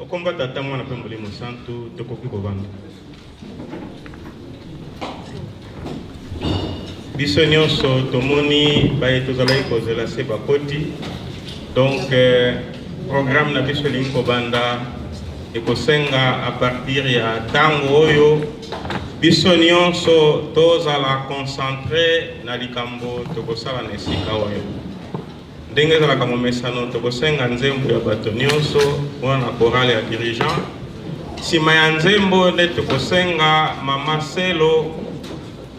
Tokomba tata mwana pe Molimo Santo tokoki kovanda. Biso nyonso tomoni baye tozalaki kozela se bakoti. Donc programme na biso lingi kobanda ekosenga à partir ya tango oyo biso nyonso tozala concentré na likambo tokosala na esika oyo. Ndenge ezalaka momesano tokosenga nzembo ya bato nyonso wana na chorale ya dirigeant. Sima ya nzembo nde tokosenga mama Selo,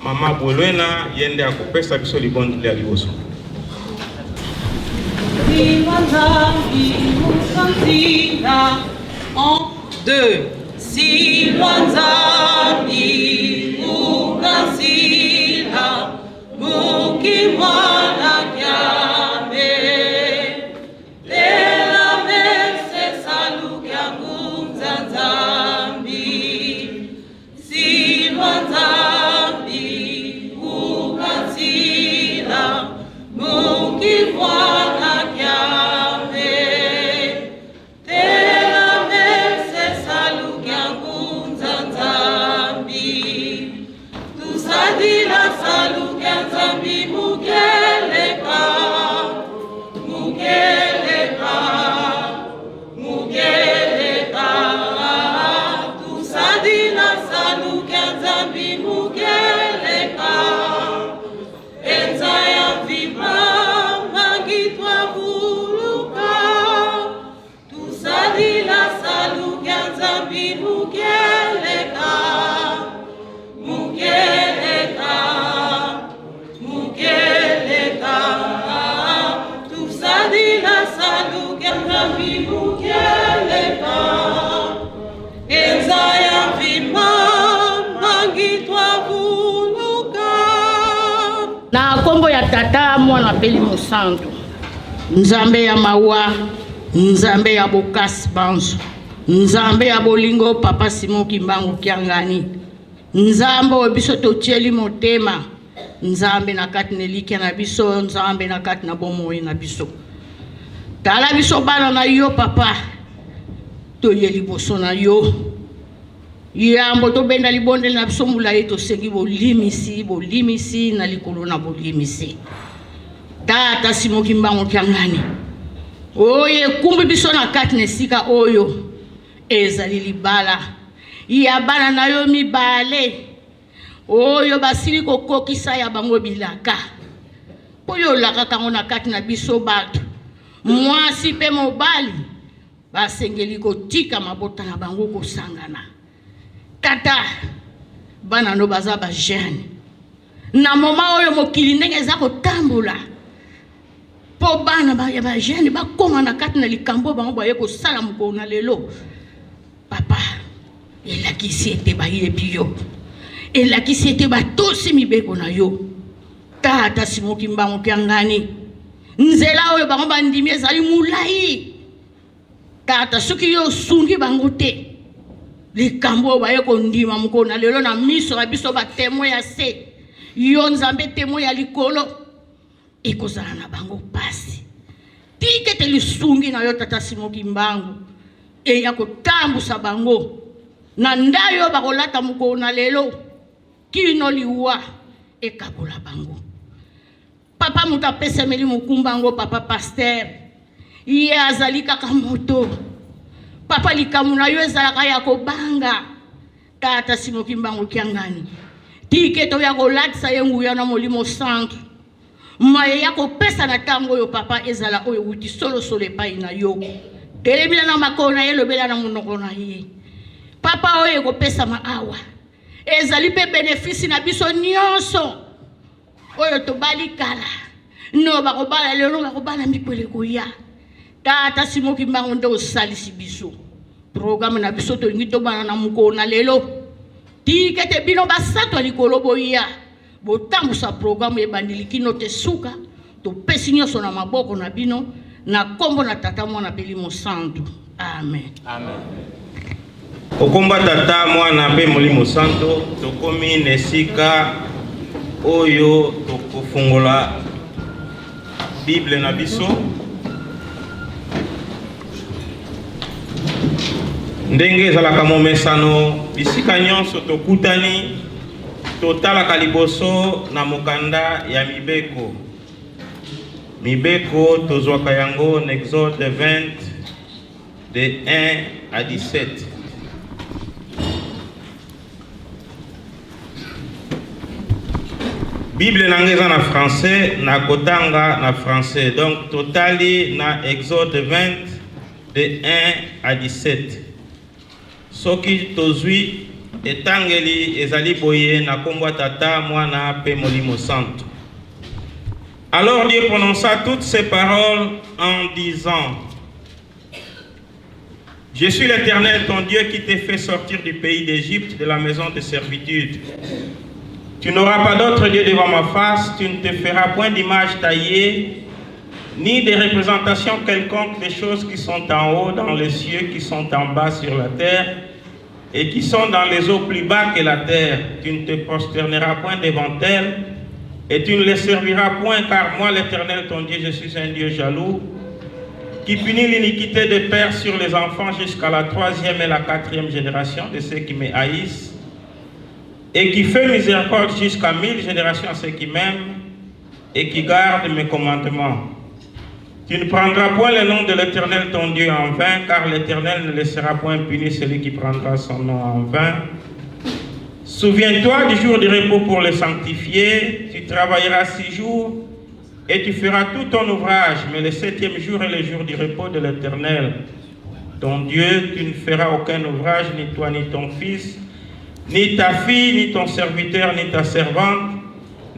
mama Bolwena yende akopesa biso libondi ya liboso. 2 Si Wanzambi Ukasila Mukimwana Kyame Tela Mese Salukya Muzanzambi Si Wanzambi Ukasila Mukimwana Kyame Na kombo ya tata mwana Molimo Santo, Nzambe ya mawa, Nzambe ya bokasi banzo, Nzambe ya bolingo papa Simon Kimbangu Kiangani, Nzambe wa biso totieli motema, Nzambe na kati nelikia na biso, Nzambe na kati na bomoi na biso. Tala biso bana na yo papa, toyeli boso na yo. Yambo to benda libonde na biso mulaye to sengi bolimisi na likolo na bolimisi. Tata Simon Kimbangu Kiangani. Oye kumbi biso na kati nesika oyo ezali libala. Ya bana na yo mibale. Oyo basili kokokisa ya bango bilaka. Oyo laka kango na kati na biso bato. Mwasi pe mobali basengeli kotika mabota na bango kosangana. Tata bana no baza ba jeune na moma oyo mokili ndenge eza kotambola po bana ba jeune bakoma na kati na likambo bango baye kosala mokolo na lelo. Papa elakisi ete bayebi yo, elakisi ete batosi mibeko na yo. Tata Simon Kimbangu Kiangani, nzela oyo bango bandimi ezali mulai. Tata soki yo sungi bango te likambo baye kondima mokolo na lelo na miso ya biso ba témoin ya se yo Nzambe témoin ya likolo ekozala na bango pasi. Tikete lisungi na yo tata Simon Kimbangu ya kotambusa bango na ndayo bakolata mokolo na lelo kino liwa ekabola bango. Papa mutu apesemeli mokumbango papa pasteur ye azali kaka moto. Papa likamu na yo ezalaka ya kobanga. Tata Simon Kimbangu Kiangani tiketo ya kolatisa ye nguya na Molimo Santo maye ya kopesa na tango yo papa ezala oyo wuti solo epai na yo. Telemila na makolo na ye lobela na monoko na ye. Papa oyo kopesa maawa ezali pe bénéfice na biso nyonso oyo tobali kala no bakobala lelo bakobala mikwele koya. Tata Simon Kimbangu nde osalisi biso programme na biso tolingi tobana na mokolo na lelo tikete bino basato likolo boya botambusa programme ebandeli kino te suka topesi nyonso na maboko na bino na kombo na tata mwana Molimo Santo. Amen. Amen. Okomba tata mwana pe Molimo Santo tokomi nesika oyo tokofungola Bible na biso. ndenge ezalaka momesano bisika nyonso tokutani totalaka liboso na mokanda ya mibeko. Mibeko tozwaka yango na Exode 20 de 1 à 17. Bible nangeza na français na kotanga na français, donc totali na Exode 20 de 1 à 17. Soki tozwi etangeli ezali boye na kombo tata mwana pe molimo santo. Alors Dieu prononça toutes ces paroles en disant: Je suis l'Éternel ton Dieu qui t'ai fait sortir du pays d'Égypte, de la maison de servitude. Tu n'auras pas d'autre Dieu devant ma face, tu ne te feras point d'image taillée, ni de représentation quelconque des choses qui sont en haut dans les cieux, qui sont en bas sur la terre, et qui sont dans les eaux plus bas que la terre. Tu ne te prosterneras point devant elles, et tu ne les serviras point, car moi l'Éternel ton Dieu, je suis un Dieu jaloux, qui punit l'iniquité des pères sur les enfants jusqu'à la 3e et la 4e génération de ceux qui me haïssent, et qui fait miséricorde jusqu'à 1000 générations à ceux qui m'aiment et qui gardent mes commandements. Tu ne prendras point le nom de l'Éternel ton Dieu en vain, car l'Éternel ne laissera point punir celui qui prendra son nom en vain. Souviens-toi du jour du repos pour le sanctifier. Tu travailleras 6 jours et tu feras tout ton ouvrage, mais le 7e jour est le jour du repos de l'Éternel ton Dieu. Tu ne feras aucun ouvrage, ni toi, ni ton fils, ni ta fille, ni ton serviteur, ni ta servante,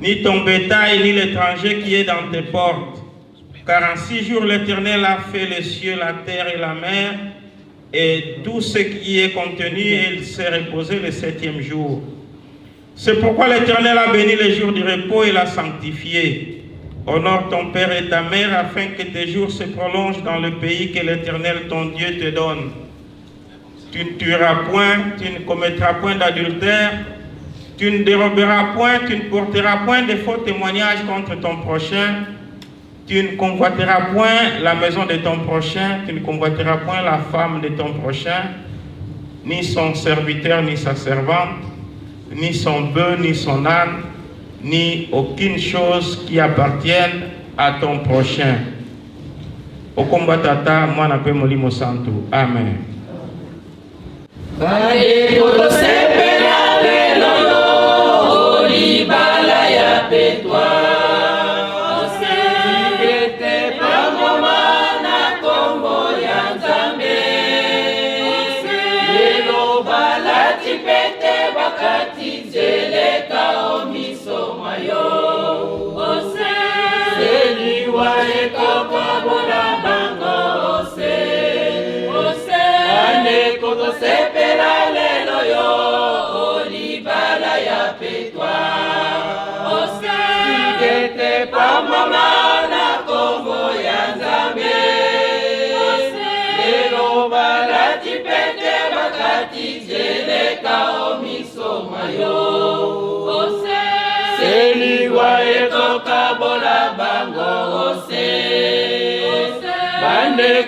ni ton bétail, ni l'étranger qui est dans tes portes. Car en 6 jours l'Éternel a fait les cieux, la terre et la mer, et tout ce qui est contenu, et il s'est reposé le 7e jour. C'est pourquoi l'Éternel a béni le jour du repos et l'a sanctifié. Honore ton père et ta mère, afin que tes jours se prolongent dans le pays que l'Éternel ton Dieu te donne. Tu ne tueras point, tu ne commettras point d'adultère, tu ne déroberas point, tu ne porteras point de faux témoignages contre ton prochain, tu ne convoiteras point la maison de ton prochain, tu ne convoiteras point la femme de ton prochain, ni son serviteur, ni sa servante, ni son bœuf, ni son âne, ni aucune chose qui appartienne à ton prochain. Au combat tata, moi n'appelle Molimo Santo. Amen.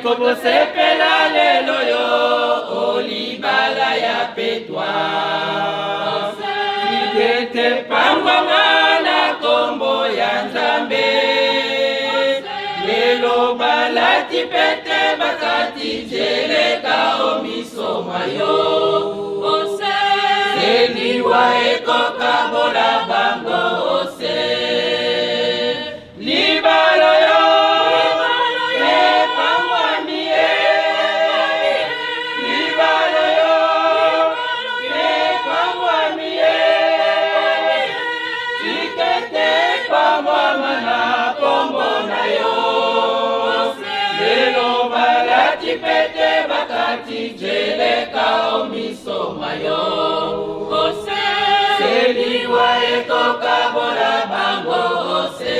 Kopo sepela lelo yo olibala ya petwa Sikete pangwa mana kombo ya Nzambe Lelo balati pete bakati jeleka omisoma yo Seliwa ekoka bola bango ose Libalo yo Pete bakati jeleka omisoma yo ose Seliwa ekoka bola bango ose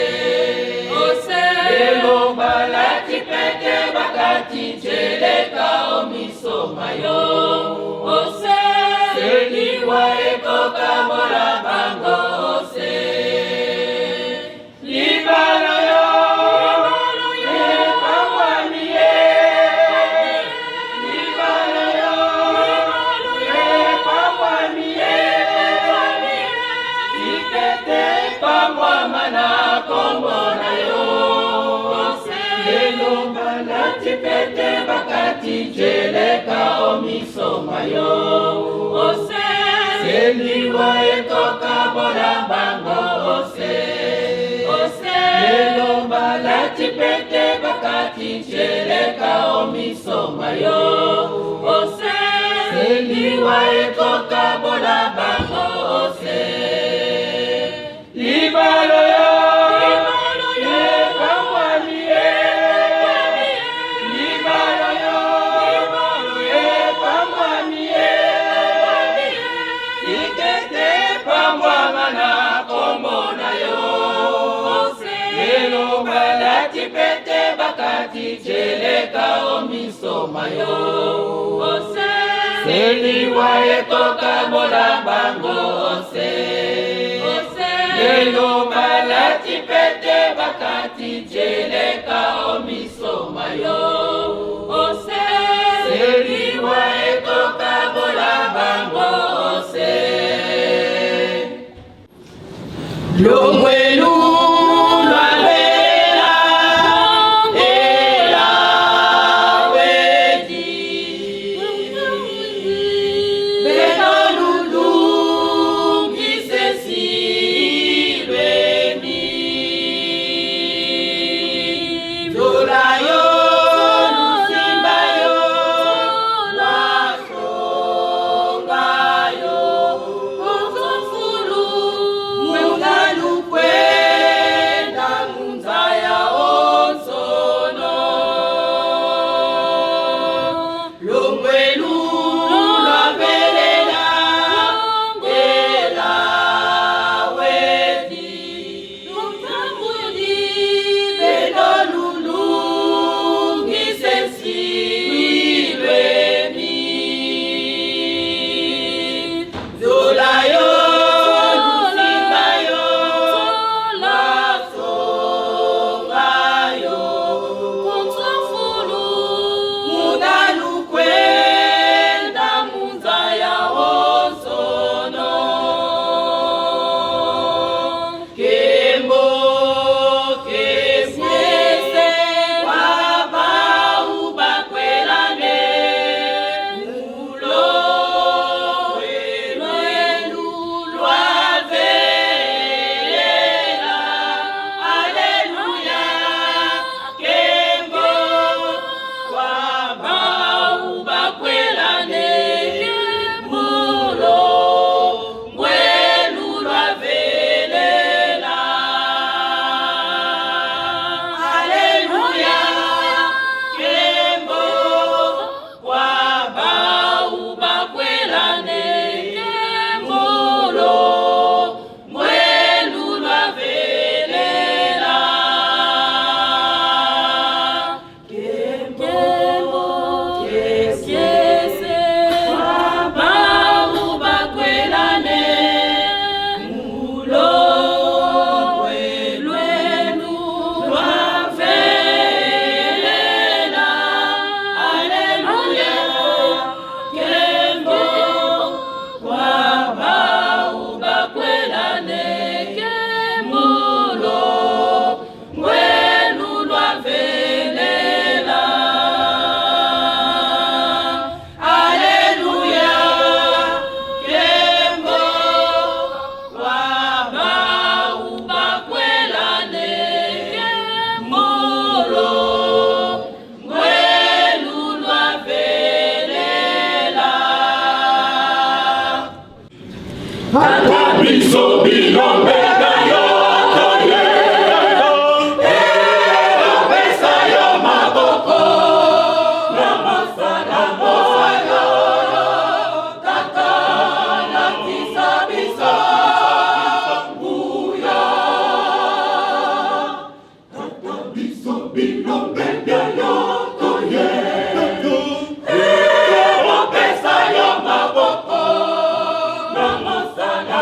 Lelo balati pete bakati jeleka omisoma yo ose Seliwa ekoka bola bango ose Libalo yo Libalo yo pamwa na kombo na yo lelo balati pete bakati jeleka omisoma yo seliwa ekoka bola bango lelo balati pete bakati jeleka omisoma yo seliwa ekoka bola bango libalo yo jeleka omisoma yo seliwa ekoka bola bango lelo balati pete bakati jeleka omisoma yo seliwa ekoka bola bango longwelu Mama sana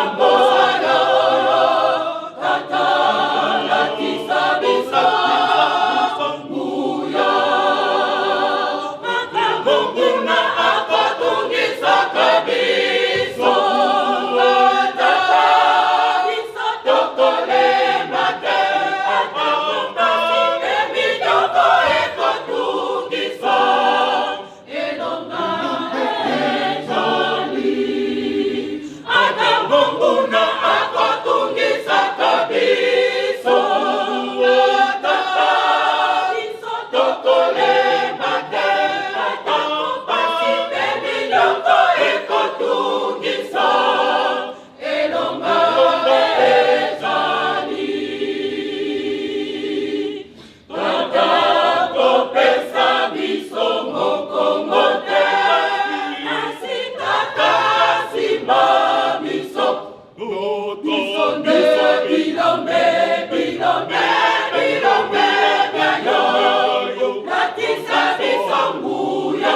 Bisonde bilombe bilombe bilombe byayo Latisa bisanguyo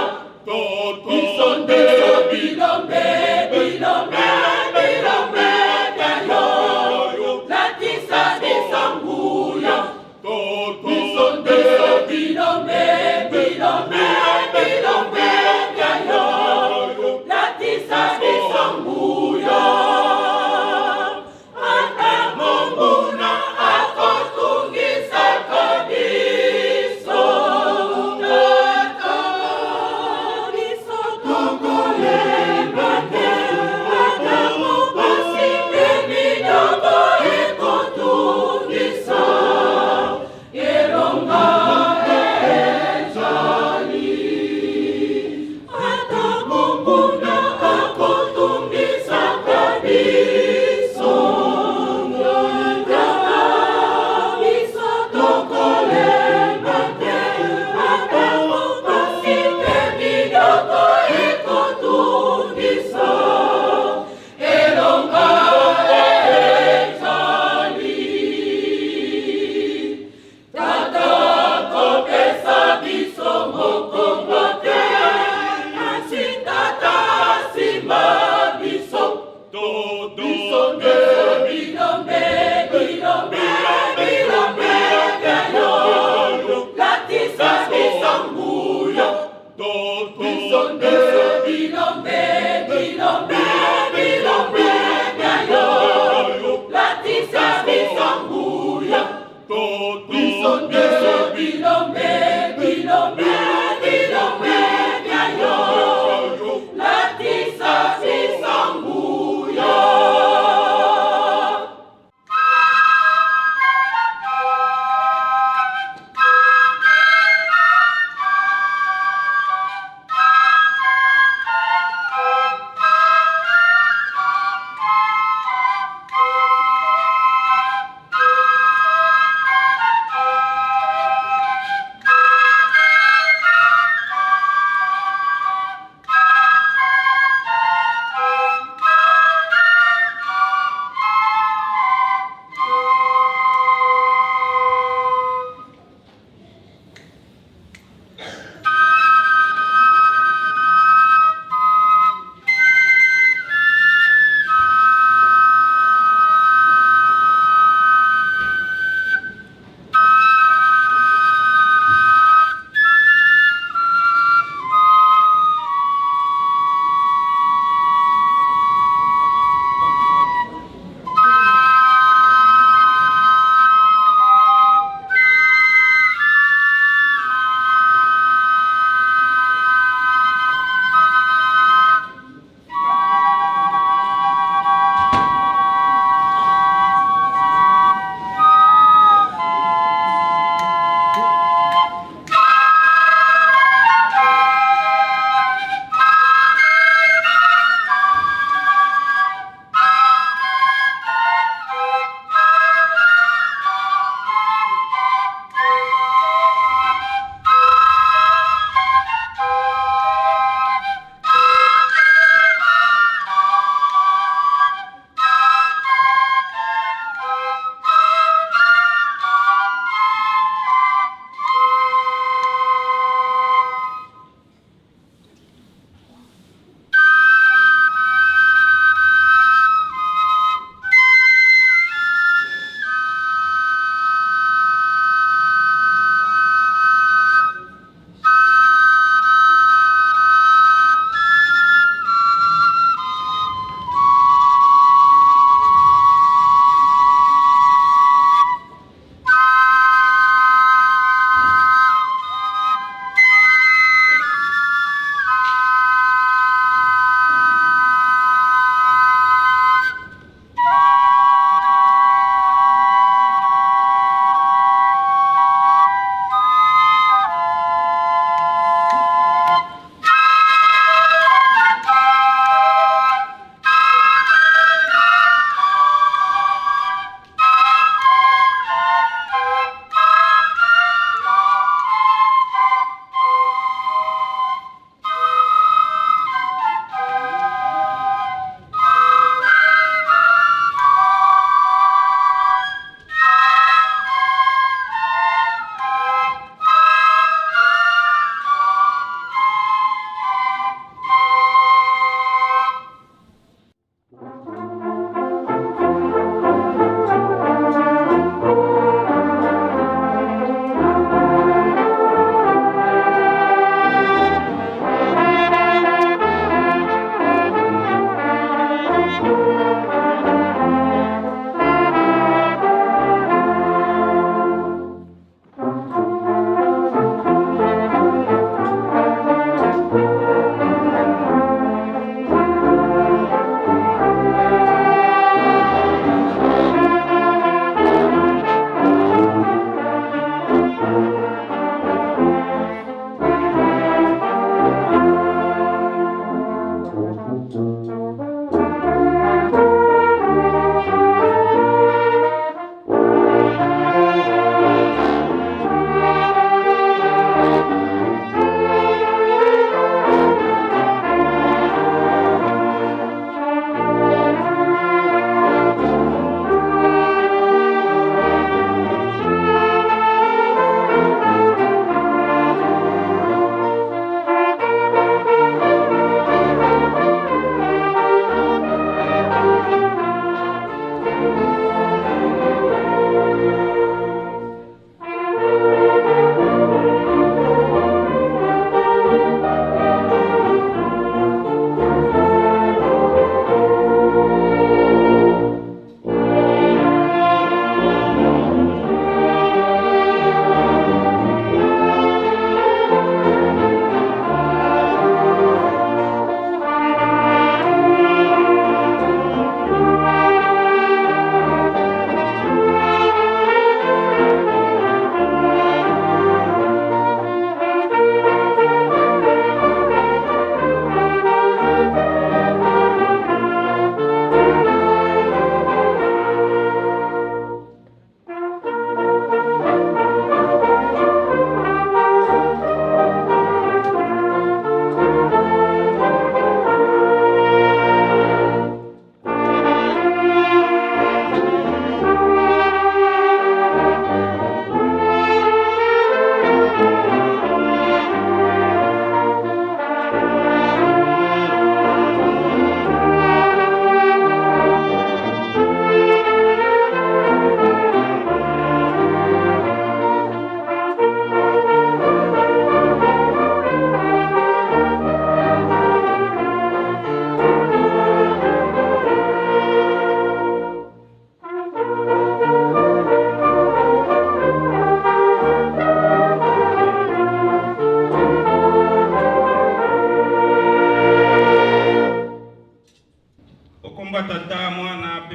Bisonde bilombe bilombe bilombe byayo Latisa bisanguyo Bisonde bilombe bilombe bilombe byayo Latisa bisanguyo Akamonguna akotungisa kabiso Tukuliso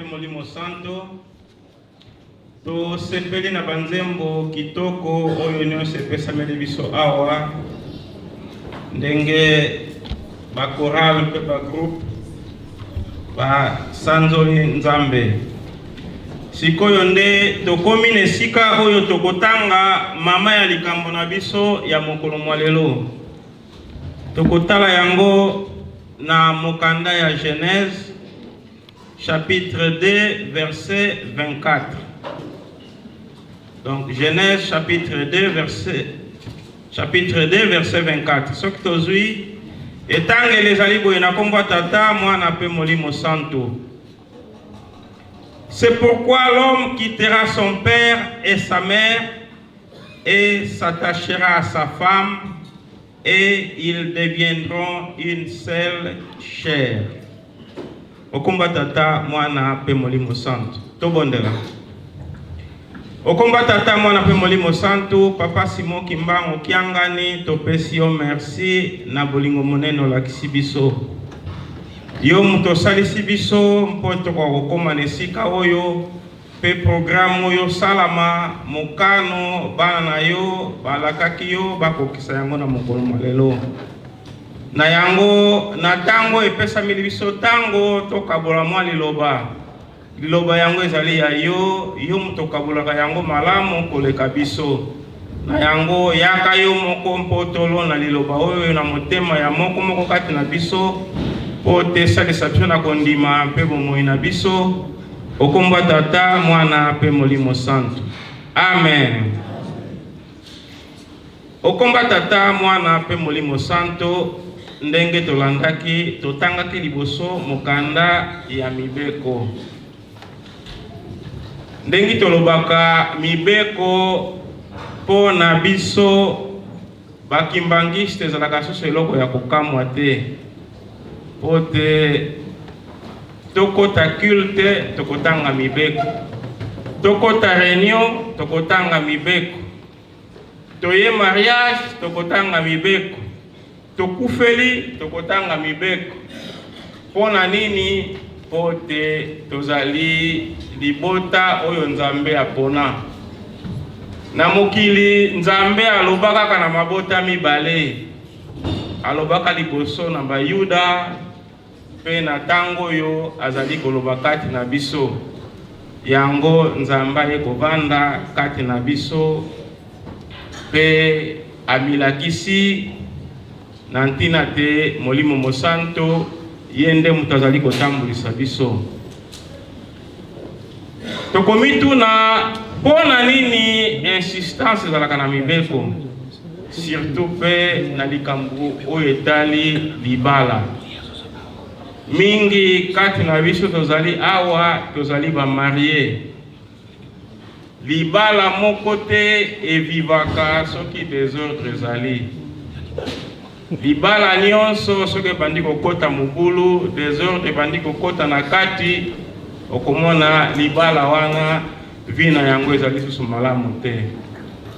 pe molimo santo to sepeli na banzembo kitoko oyo nyonso epesameli biso awa ndenge bakoral pe bagroupe basanzoli nzambe. Sikoyo nde tokomi na esika oyo tokotanga mama ya likambo na biso ya mokolo mwa lelo. Tokotala yango na mokanda ya Genèse chapitre 2 verset 24. Donc Genèse chapitre 2 verset 24. Ce que tozui etange les alibo na komba tata mwana pe molimo santo. C'est pourquoi l'homme quittera son père et sa mère et s'attachera à sa femme et ils deviendront une seule chair. Okomba tata mwana pe molimo santo. Tobondela. Okomba tata mwana pe molimo santo, papa Simon Kimbango kiangani topesi yo merci na bolingo moneno lakisi biso. Yo muto salisi biso mpoto kwa kokoma nesika oyo pe programme oyo salama mokano bana na yo balakaki yo bakokisa yango na mokolo malelo. Na yango na tango epesa biso tango tokabola mwa liloba. Liloba yango ezali ya yo muto kabulaka yango malamu koleka biso. Na yango yaka yo moko mpotolo na liloba oyo na motema ya moko kati na biso po te salisa biso na kondima mpe bomoi na biso. Okomba tata mwana pe molimo santo. Amen. Okomba tata mwana pe molimo santo ndenge tolandaki totangaki liboso mokanda ya mibeko. Ndenge tolobaka mibeko po na biso bakimbangiste ezalaka susu eloko ya kokamwa te. Po te tokota culte tokotanga mibeko. Tokota réunion tokotanga mibeko. Toye mariage tokotanga mibeko. Tokufeli tokotanga mibeko. Pona nini? Po te tozali libota oyo nzambe apona. Na mokili nzambe alobaka kana mabota mibale. Alobaka liboso na bayuda pe na tango yo azali koloba kati na biso. Yango nzamba ekovanda kati na biso pe amilakisi na ntina te molimo mosanto yende mutu azali kotambulisa biso. Tokomitu na pona nini insistance ezalaka na mibeko surtout pe na likambo oyo etali libala. Mingi kati na biso tozali awa tozali ba marié. Libala moko te evivaka soki désordre ezali. Libala nyonso soki bandi kokota mukulu désordre bandi kokota na kati okomona libala wana vina yango ezali susu malamu te.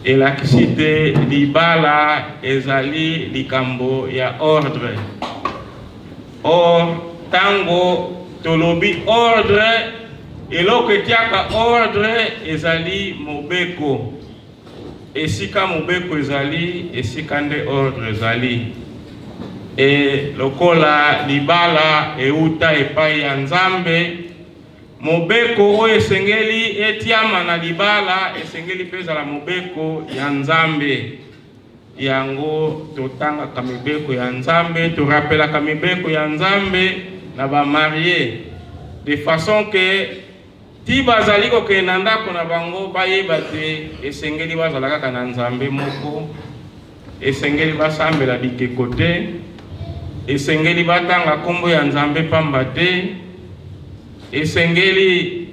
Elakisi te libala ezali likambo ya ordre. Or tango tolobi ordre eloko etiaka ordre ezali mobeko. Esika mobeko ezali esika nde ordre ezali. E lokola libala euta epai ya nzambe mobeko oyo esengeli etiama na libala esengeli peza la mobeko ya nzambe. Yango totanga mibeko ya nzambe, torapela mibeko ya nzambe na ba marié de façon que ti bazali kokenda ndako na bango bayeba te esengeli bazalaka kana nzambe moko, esengeli basambela bikeko te, esengeli batanga kombo ya nzambe pamba te, esengeli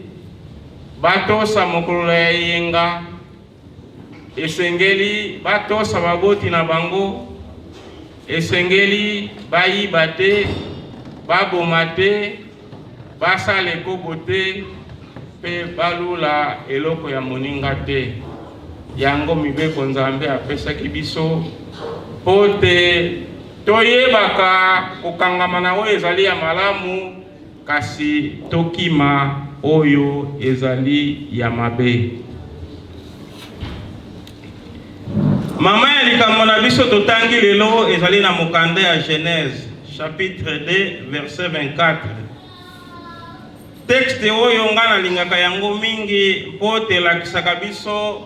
batosa mokolo ya yenga, esengeli batosa baboti na bango, esengeli bayiba te, baboma te, basala ekobo te, pe balula eloko ya moninga te. Yango mibeko nzambe apesaki biso po te toyebaka kokangama na oyo ezali ya malamu kasi tokima oyo ezali ya mabe. Mama ya likambo na biso totangi lelo ezali na mokanda ya Genèse chapitre 2 verset 24. Texte oyo nga nalingaka yango mingi mpo telakisaka biso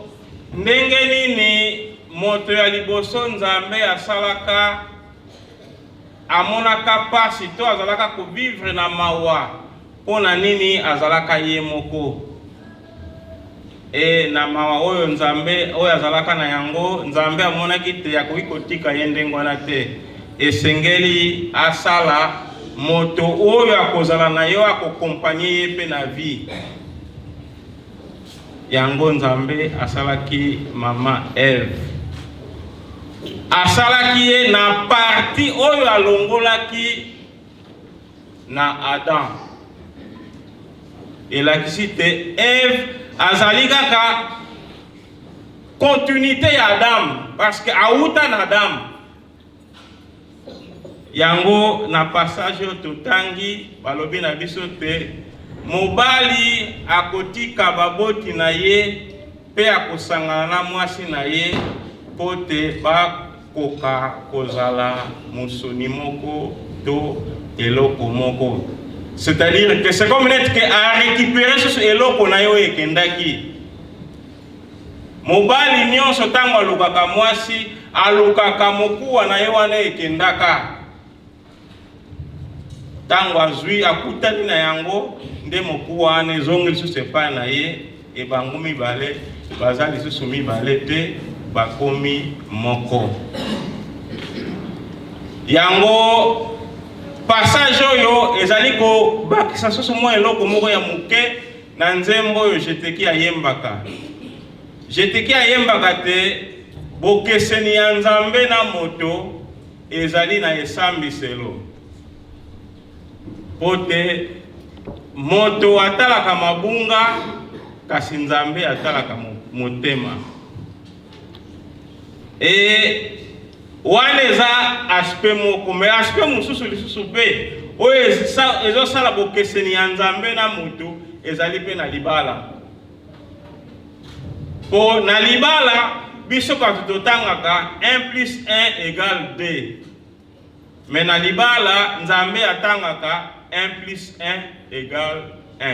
ndenge nini moto ya liboso Nzambe asalaka amonaka pasi to azalaka kovivre na mawa pona nini azalaka ye moko. Na mawa oyo Nzambe oyo azalaka na yango Nzambe amonaki te ya kotika ye ndenge wana te, esengeli asala moto oyo akozala na yo akokompanye ye pe na vie. Yango Nzambe asalaki mama Eve, asalaki ye na parti oyo alongolaki na Adam. Elakisi te Eve azali kaka continuité ya Adam parce que auta na Adam. Yango na passage totangi balobi na biso te mobali akotika baboti na ye pe akosangana na mwasi na ye pote bakoka kozala musoni moko to eloko moko. C'est-à-dire que c'est comme net que a récupérer ce eloko na yo ekendaki. Mobali nyonso tango alukaka mwasi alukaka mokuwa na yo wana ekendaka. Tango azwi akutani na yango nde mokuwa ane zongi lisusu epai na ye ebango mibale baza lisusu mibale te bakomi moko. Yango passage oyo ezali ko bakisa soso mwa eloko moko ya muke na nzembo oyo jeteki ayembaka. Jeteki ayembaka te bokeseni ya Nzambe na moto ezali na esambiselo. Pote moto atalaka mabunga kasi Nzambe atalaka motema. Wane eza aspect moko, me aspect mususu lisusu pe oyo ezosala bokeseni ya Nzambe na moto ezali pe na libala. Po na libala biso katu totangaka 1 plus 1 égale 2. Mais na libala Nzambe atangaka 1 plus 1 égale 1.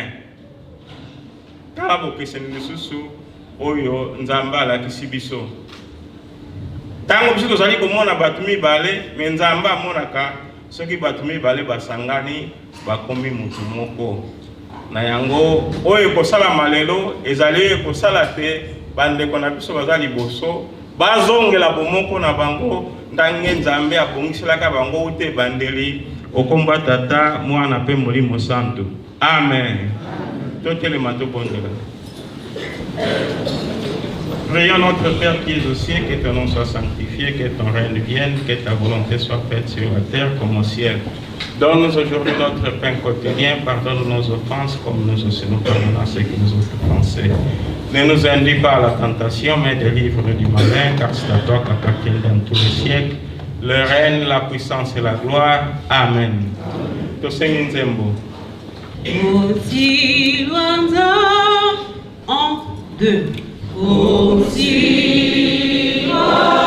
Tala bokeseni lisusu oyo Nzambe alakisi biso. Tango biso tozali komona bato mibale, me Nzambe amonaka soki bato mibale basangani bakomi mutu moko. Na yango oyo ekosala malelo ezali ekosala te bandeko na biso bazali boso bazongela bomoko na bango ndange Nzambe abongiselaka bango ute bandeli okomba Tata Mwana pe Molimo Santo. Amen. Totelema tobondela. Prions notre Père qui es aux cieux, que ton nom soit sanctifié, que ton règne vienne, que ta volonté soit faite sur la terre comme au ciel. Donne-nous aujourd'hui notre pain quotidien, pardonne nos offenses comme nous aussi nous pardonnons à ceux qui nous ont offensés. Ne nous induis pas à la tentation, mais délivre du malin, car c'est à toi qu'appartiennent dans tous les siècles le règne, la puissance et la gloire. Amen. Toseng Nzembo. Aussi loin en deux. Aussi loin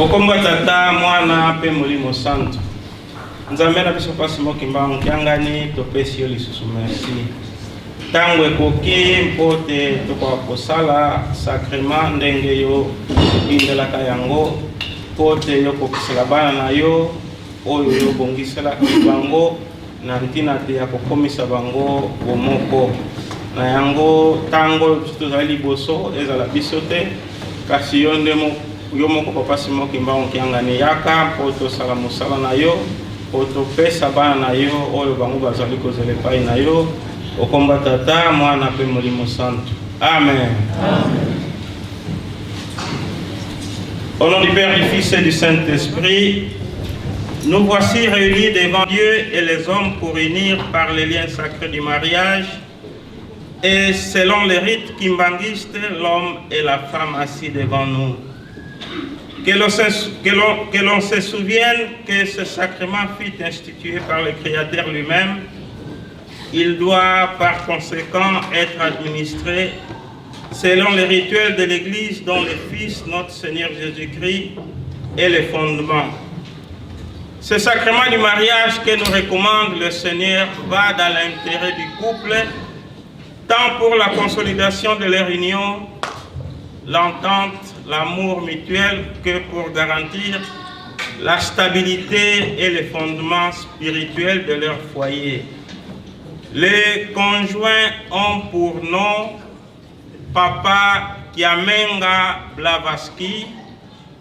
Okomba tata mwana pe molimo santo. Nzambe na biso pasi mokimbango kiangani topesi yo lisusu merci. Tango ekoki mpote tokoka kosala sacrement ndenge yo indelaka yango mpote yo kokisela bana na yo oyo yo bongisela bango na ntina te ya kokomisa bango bomoko na yango tango tozali liboso ezala biso te kasi yo nde yo moko papa Simon Kimbangu kiangani yaka mpo tosala mosala na yo mpo topesa bana na yo oyo bango bazali kozela epai na yo okomba tata mwana pe molimo santo. Amen. Au nom du Père, du Fils et du Saint-Esprit, nous voici réunis devant Dieu et les hommes pour unir par les liens sacrés du mariage et selon les rites kimbanguistes, l'homme et la femme assis devant nous. Que l'on se souvienne que ce sacrement fut institué par le Créateur lui-même. Il doit par conséquent être administré selon les rituels de l'Église dont le Fils, notre Seigneur Jésus-Christ, est le fondement. Ce sacrement du mariage que nous recommande le Seigneur va dans l'intérêt du couple, tant pour la consolidation de leur union, l'entente, l'amour mutuel, que pour garantir la stabilité et le fondement spirituel de leur foyer. Les conjoints ont pour nom Papa Kiamenga Blavatsky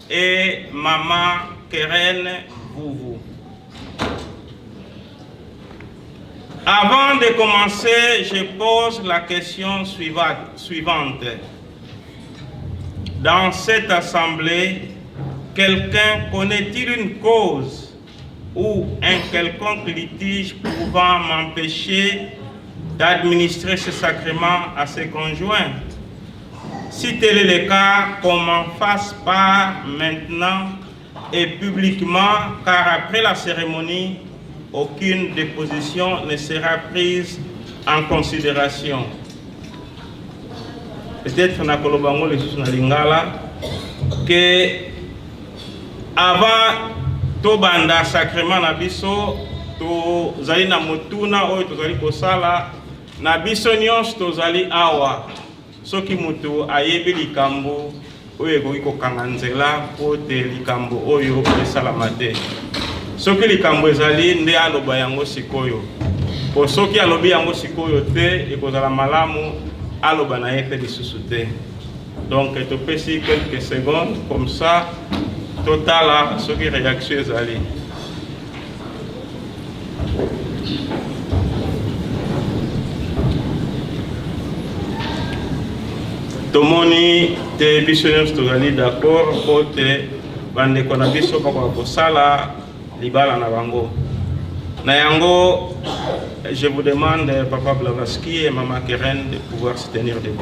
et Maman Keren Vuvu. Avant de commencer, je pose la question suivante. Dans cette assemblée, quelqu'un connaît-il une cause ou un quelconque litige pouvant m'empêcher d'administrer ce sacrement à ses conjoints? Si tel est le cas, qu'on m'en fasse part maintenant et publiquement, car après la cérémonie, aucune déposition ne sera prise en considération. Peut-être na kolobango le sous na lingala que avant tobanda sacrement na biso tozali na motuna oyo tozali kosala na biso nyonso tozali awa soki mutu ayebi likambo oyo ekoki kokanga nzela po te likambo oyo esalama te soki likambo ezali nde aloba yango sikoyo po soki alobi yango sikoyo te ekozala malamu aloba na ye te lisusu te. Donc topesi quelques secondes comme ça totala soki réaction ezali. Tomoni te biso nyonso tozali d'accord po te bandeko na biso bakoka kosala libala na bango. Na yango, je vous demande, Papa Blavatsky et Maman Keren, de pouvoir se tenir debout.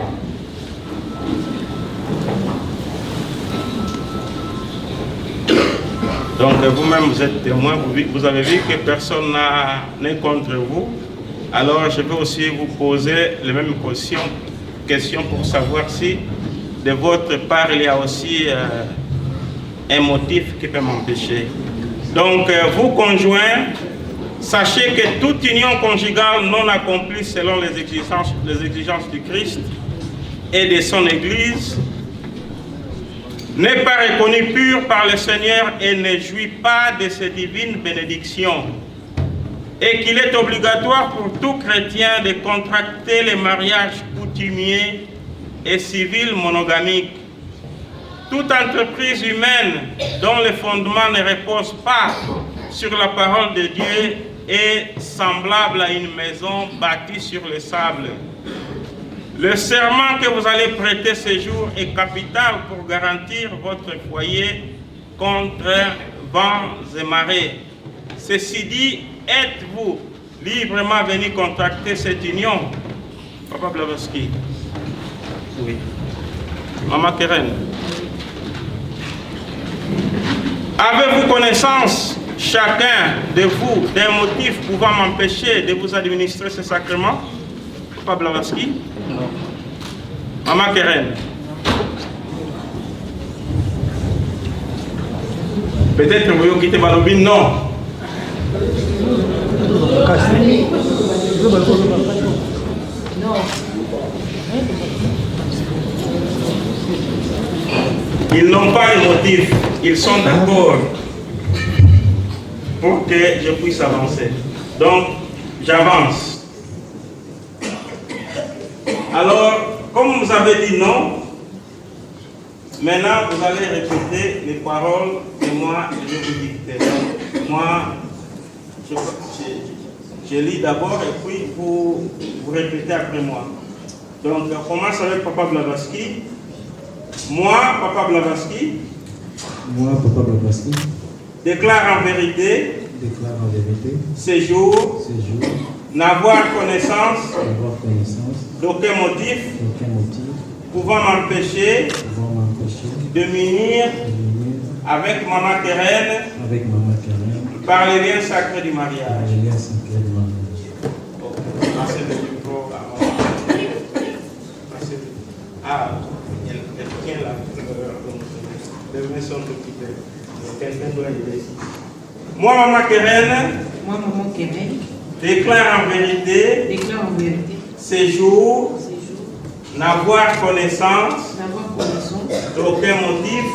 Donc vous-même, vous êtes témoin, vous avez vu que personne n'est contre vous. Alors je vais aussi vous poser les mêmes questions pour savoir si de votre part il y a aussi un motif qui peut m'empêcher. Donc vous conjoints, sachez que toute union conjugale non accomplie selon les exigences du Christ et de son Église n'est pas reconnue pure par le Seigneur et ne jouit pas de ses divines bénédictions. Et qu'il est obligatoire pour tout chrétien de contracter les mariages coutumiers et civils monogamiques. Toute entreprise humaine dont le fondement ne repose pas sur la parole de Dieu est semblable à une maison bâtie sur le sable. Le serment que vous allez prêter ce jour est capital pour garantir votre foyer contre vents et marées. Ceci dit, êtes-vous librement venu contracter cette union? Papa Blavatsky. Oui. Maman Keren. Avez-vous connaissance, chacun de vous, d'un motif pouvant m'empêcher de vous administrer ce sacrement? Papa Blavatsky? Non. Maman Keren. Peut-être vous quittez Balobi, non. Ils n'ont pas de motif, ils sont d'accord pour que je puisse avancer. Donc, j'avance. Alors, comme vous avez dit non, maintenant vous allez répéter les paroles et moi je vais vous dicter. Moi, je lis d'abord et puis vous répétez après moi. Donc, on commence avec Papa Blavatsky. Moi, Papa Blavatsky. Moi, Papa Blavatsky. Déclare en vérité. Ces jours. N'avoir connaissance. D'aucun motif. Pouvant m'empêcher. De m'unir. Avec Maman Keren. Par les liens sacrés du mariage. Ah, elle tient là. Les mains sont occupées. Quelqu'un doit aider ici. Moi, Maman Keren, déclare en vérité, ces jours, n'avoir connaissance d'aucun motif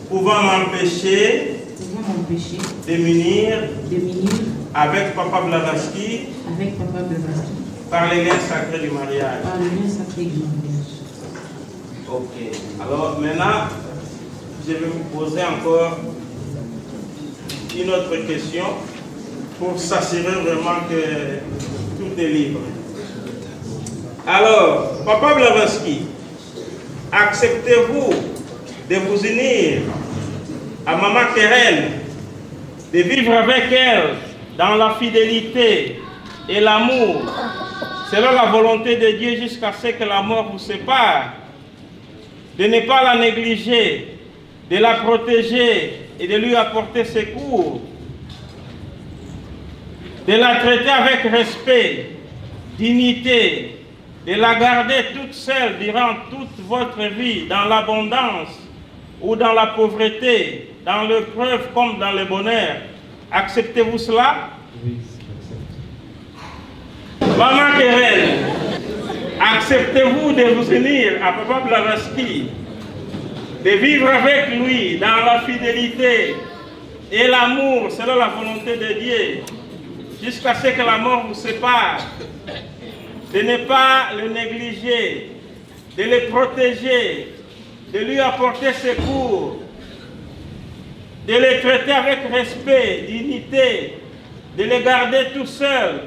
pouvant m'empêcher de m'unir avec Papa Blavatsky par les liens sacrés du mariage. Ok. Alors maintenant, je vais vous poser encore une autre question pour s'assurer vraiment que tout est libre. Alors, Papa Blavatsky, acceptez-vous de vous unir à Maman Keren, de vivre avec elle dans la fidélité et l'amour, selon la volonté de Dieu jusqu'à ce que la mort vous sépare, de ne pas la négliger, de la protéger et de lui apporter secours, de la traiter avec respect, dignité, de la garder toute seule durant toute votre vie, dans l'abondance ou dans la pauvreté, dans l'épreuve comme dans le bonheur. Acceptez-vous cela? Oui, Maman Keren, acceptez-vous de vous unir à Papa Blavatsky, de vivre avec lui dans la fidélité et l'amour selon la volonté de Dieu, jusqu'à ce que la mort vous sépare, de ne pas le négliger, de le protéger, de lui apporter secours, de le traiter avec respect, dignité, de le garder tout seul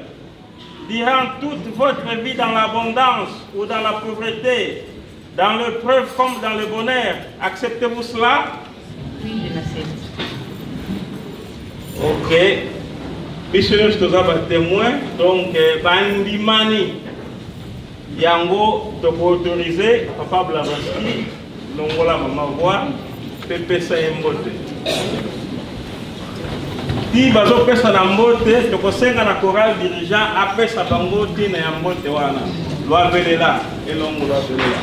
durant toute votre vie dans l'abondance ou dans la pauvreté, dans l'épreuve comme dans le bonheur. Acceptez-vous cela? Oui, je l'accepte. Ok. Puisque nous sommes témoins, donc, Bandimani, Yango, tu peux autoriser Papa Blavatsky, Longola Maman Voix, Pepe Saembote. Si bazo pesa na mbote, tokosenga na chorale dirigeant apesa bango tina ya mbote wana. Lwa velela, elongo lwa velela.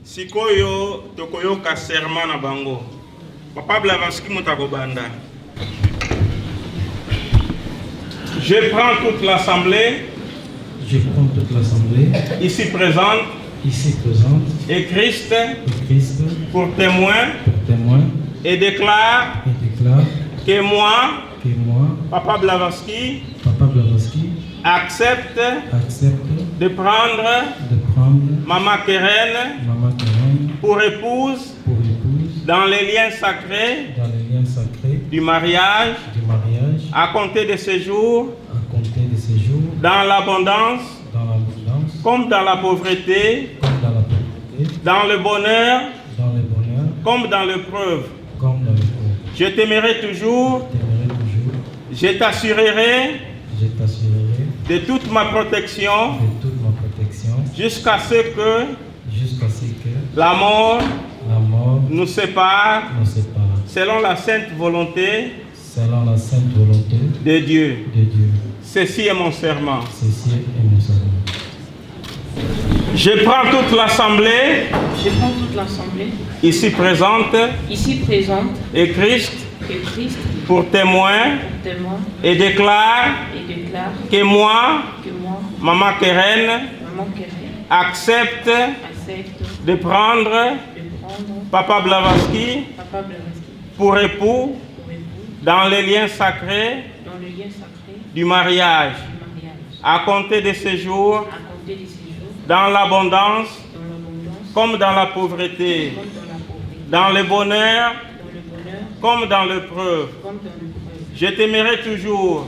Sikoyo tokoyoka serment na bango. Papa Blavatsky Mutakobanda. Je prends toute l'assemblée. Je prends toute l'assemblée Ici présente. Et Christ. Pour témoin. Et déclare. Que moi. Papa Blavatsky. Accepte. De prendre. Maman Keren. Pour épouse. Dans les liens sacrés. Du mariage. À compter de ces jours. Dans l'abondance. Comme dans la pauvreté. Dans le bonheur. Comme dans l'épreuve. Je t'aimerai toujours. Je t'assurerai de toute ma protection. Jusqu'à ce que la mort nous sépare. Selon la sainte volonté de Dieu. Ceci est mon serment. Je prends toute l'assemblée. Ici présente. Et Christ. Pour témoin. Et déclare. Que moi. Maman Keren. Accepte. De prendre. Papa Blavatsky. Pour époux. Dans les liens sacrés. Du mariage. À compter de ces jours. Dans l'abondance. Comme dans la pauvreté. Dans le bonheur. Comme dans l'épreuve. Je t'aimerai toujours.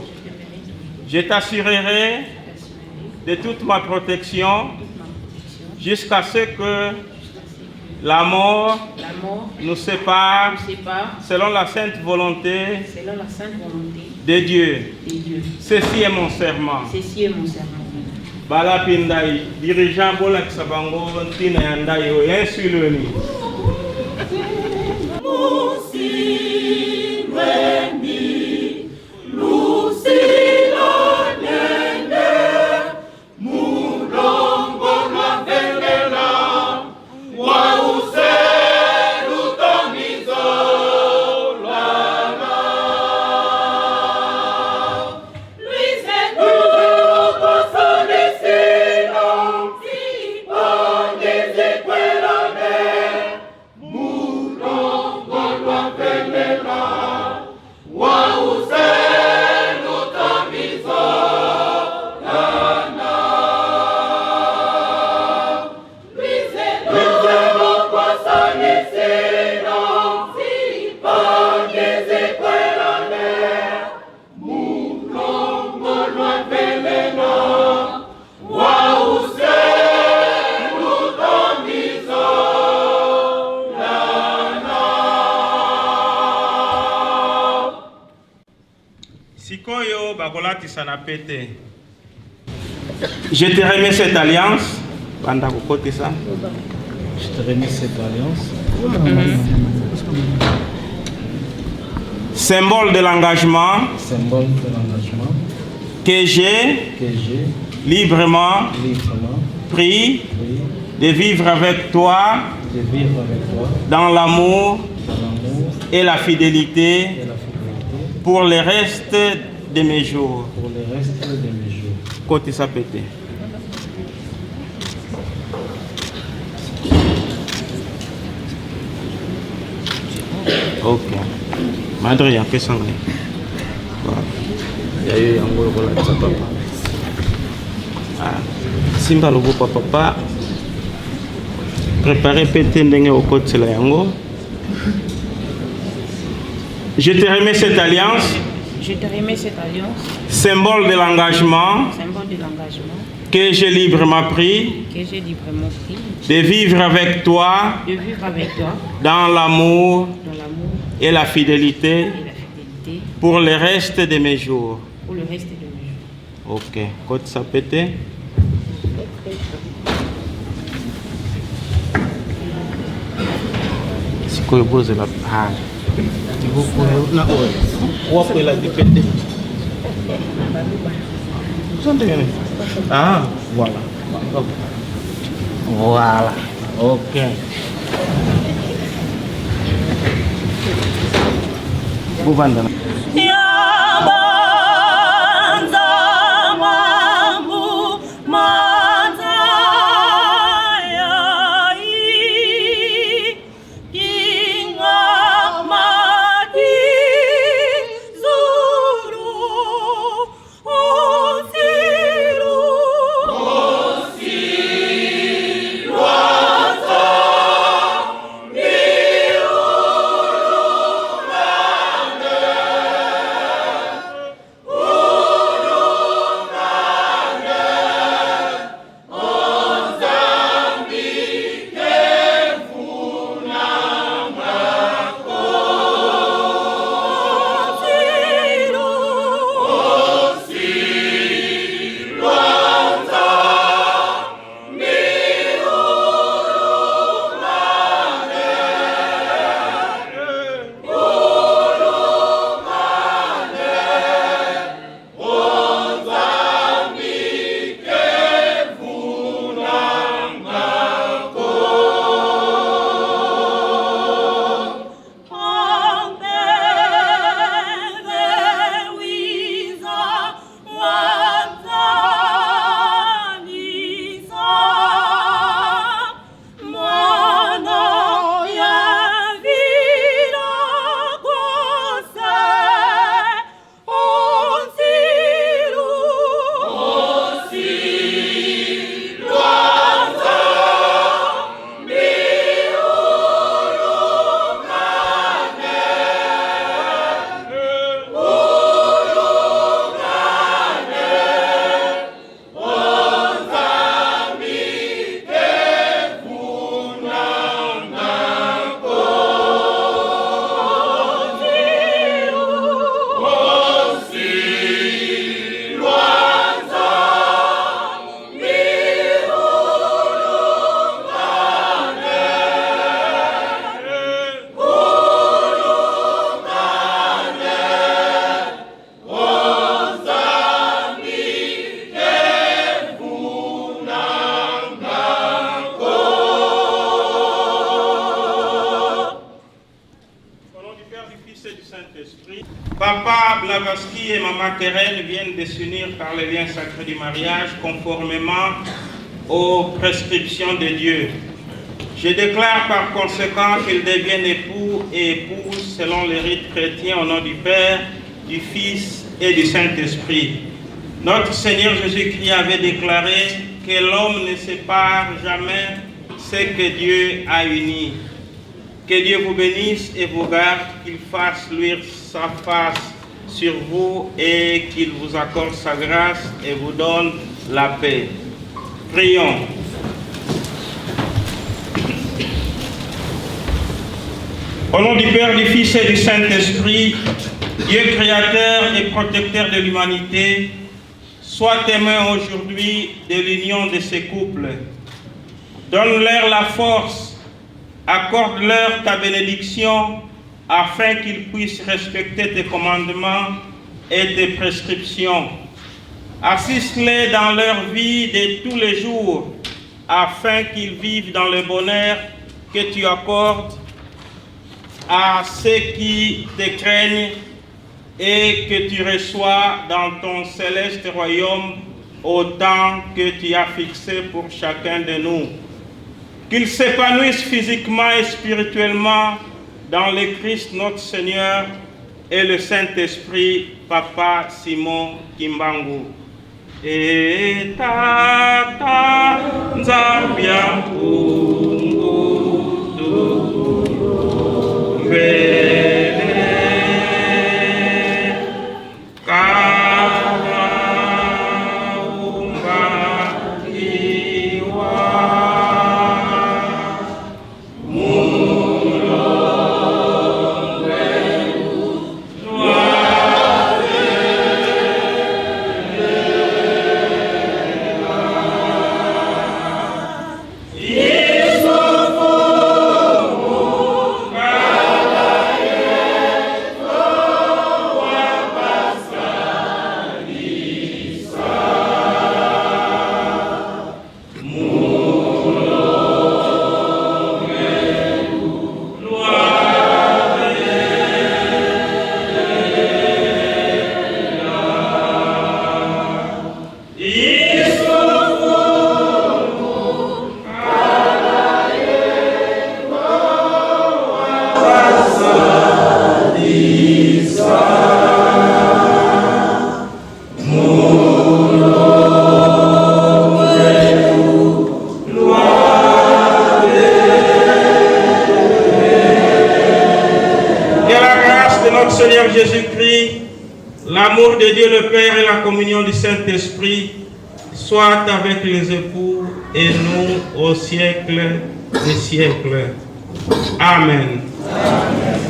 Je t'assurerai de toute ma protection. Jusqu'à ce que la mort nous sépare. Selon la sainte volonté de Dieu. Ceci est mon serment. Bala Pindai, dirigeant Bola Kisabango, Tina Yandayo, Insuloni. Je te remets cette alliance. Je te remets cette alliance. Symbole de l'engagement. Que j'ai librement pris de vivre avec toi dans l'amour et la fidélité pour le reste de mes jours. Côté ça pété. Ok. Madre, ya fait sangler. Il y a eu un gros voilà de sa papa. Simba logo papa. Préparez pété ndenge au côté la yango. Je te remets cette alliance. Symbole de l'engagement. Que j'ai librement pris. De vivre avec toi. Dans l'amour. Et la fidélité. Pour le reste de mes jours. Ok. Côte ça pété. Si quoi pose la page. Ah, voilà. Voilà. Ok. Papa Blavatsky et Maman Thérèse viennent de s'unir par le lien sacré du mariage conformément aux prescriptions de Dieu. Je déclare par conséquent qu'ils deviennent époux et épouses selon les rites chrétiens au nom du Père, du Fils et du Saint-Esprit. Notre Seigneur Jésus-Christ avait déclaré que l'homme ne sépare jamais ce que Dieu a uni. Que Dieu vous bénisse et vous garde, qu'il fasse luire sa face sur vous et qu'il vous accorde sa grâce et vous donne la paix. Prions. Au nom du Père, du Fils et du Saint-Esprit, Dieu créateur et protecteur de l'humanité, sois témoin aujourd'hui de l'union de ces couples. Donne-leur la force, accorde-leur ta bénédiction afin qu'ils puissent respecter tes commandements et tes prescriptions. Assiste-les dans leur vie de tous les jours afin qu'ils vivent dans le bonheur que tu accordes à ceux qui te craignent et que tu reçois dans ton céleste royaume au temps que tu as fixé pour chacun de nous. Qu'ils s'épanouissent physiquement et spirituellement dans le Christ notre Seigneur et le Saint-Esprit, Papa Simon Kimbangu. Et Tata Nzambia Yeah. Seigneur Jésus-Christ, l'amour de Dieu le Père et la communion du Saint-Esprit soient avec les époux et nous au siècle des siècles. Amen. Amen.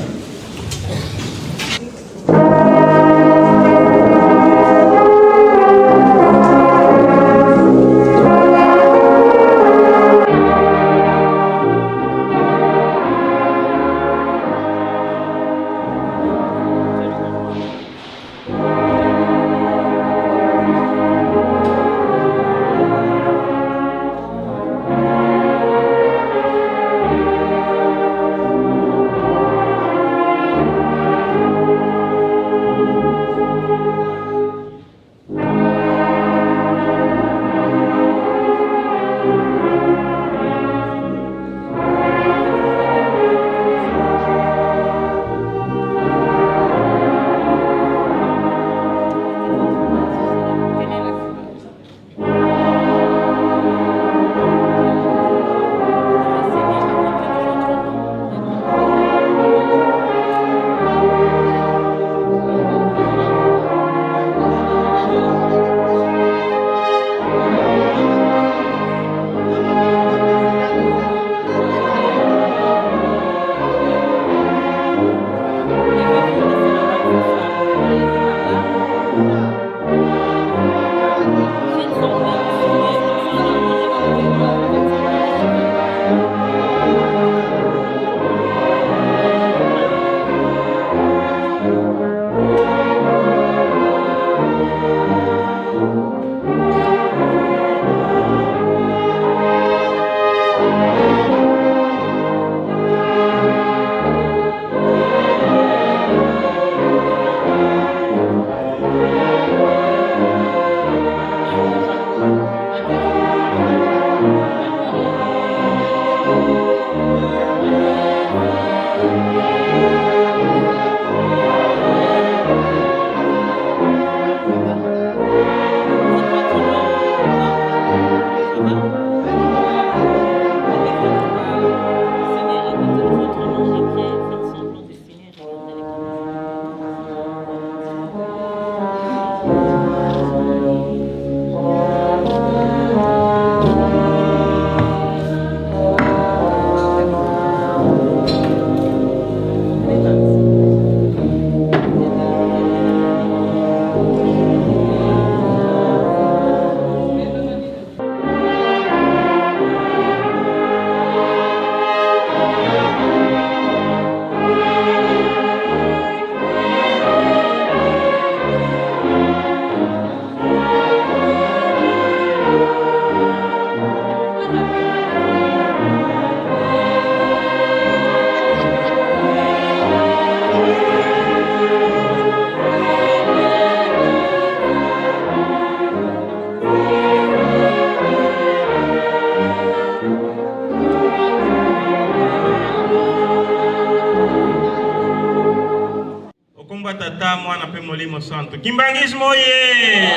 Tata mwana pe molimo santo. Kimbangismo ye.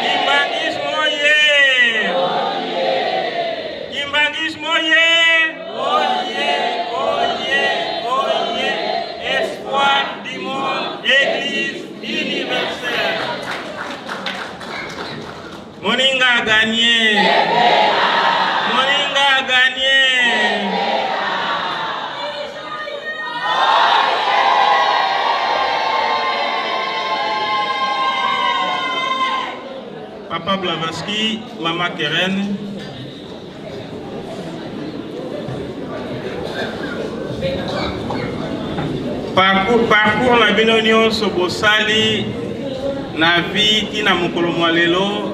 Kimbangismo ye. Kimbangismo ye. Oye, oye, oye. Espoir du monde, Église universelle. Moninga a gagné. Moninga a gagné. Papa Blavatsky, Maman Keren. Parcours na bino nyonso bosali na vie tina mokolo lelo,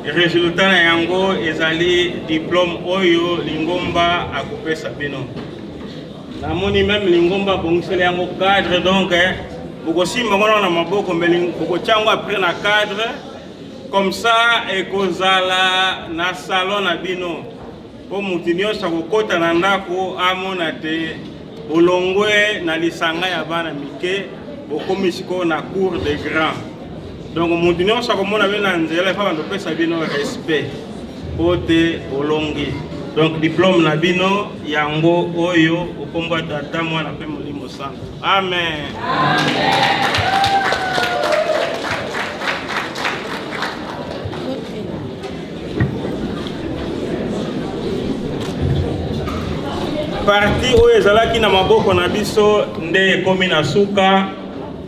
résultat na yango ezali diplôme oyo Lingomba akopesa bino. Namoni même Lingomba bongiseli yango cadre, donc bokosimba ngona na maboko mbeli bokotiango après na cadre comme ça ekozala na salon na bino po mutu nyonso akokota na ndako amona te olongwe na lisanga ya bana mike bokomi sikoyo na cour de grand. Donc mutu nyonso akomona bino na nzela efa bandopesa bino respect po te olongi. Donc diplôme na bino yango oyo okombo tata mwana pe molimo santo. Amen. Parti oyo ezalaki na maboko na biso nde ekomi na suka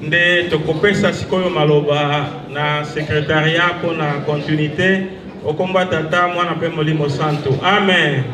nde tokopesa sikoyo maloba na secrétariat pour na continuité okomba tata mwana pe molimo santo. Amen.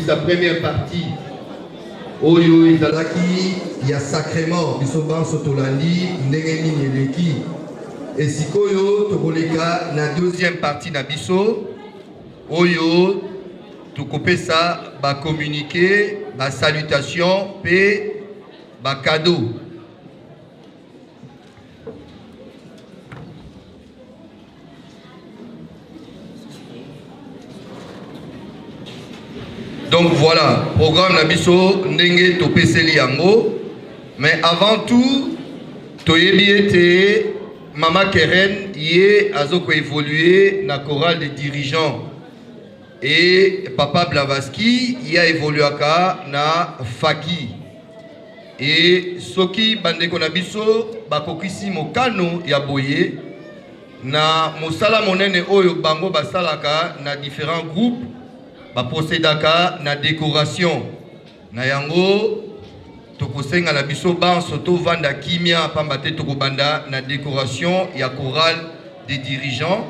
Sa première partie oyo ezalaki ya sacrement biso banso tolandi ndenge nini eleki esikoyo tokoleka na deuxième partie na biso oyo tokopesa ba communiqué ba salutation pe ba cadeau. Donc voilà, programme Nabiso Ndenge Topeseli Yango. Mais avant tout, Toyebi était Mama Keren yé azoko évolué na chorale des dirigeants. Et Papa Blavaski y a évolué na Faki. Et Soki Bandeko Nabiso bakokisi mokano ya boye na mosala monene oyo bango basalaka na différents groupes. Ba procédaka na décoration na yango tokosenga na biso banso to vanda kimia pamba te tokobanda na décoration ya chorale des dirigeants.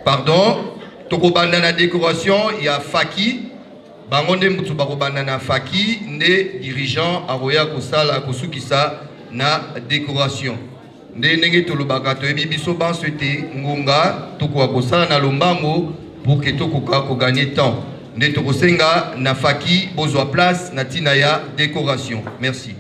Pardon, tokobanda na décoration ya Faki bango nde mutu bakobanda na Faki nde dirigeant aroya kosala kosukisa na décoration. Nde ndenge tolobaka toyebi biso banso ete ngonga tokoka kosala na lombango pour que tout ko gagner temps. Nde tokosenga na Faki bozwa place na tina ya décoration. Merci.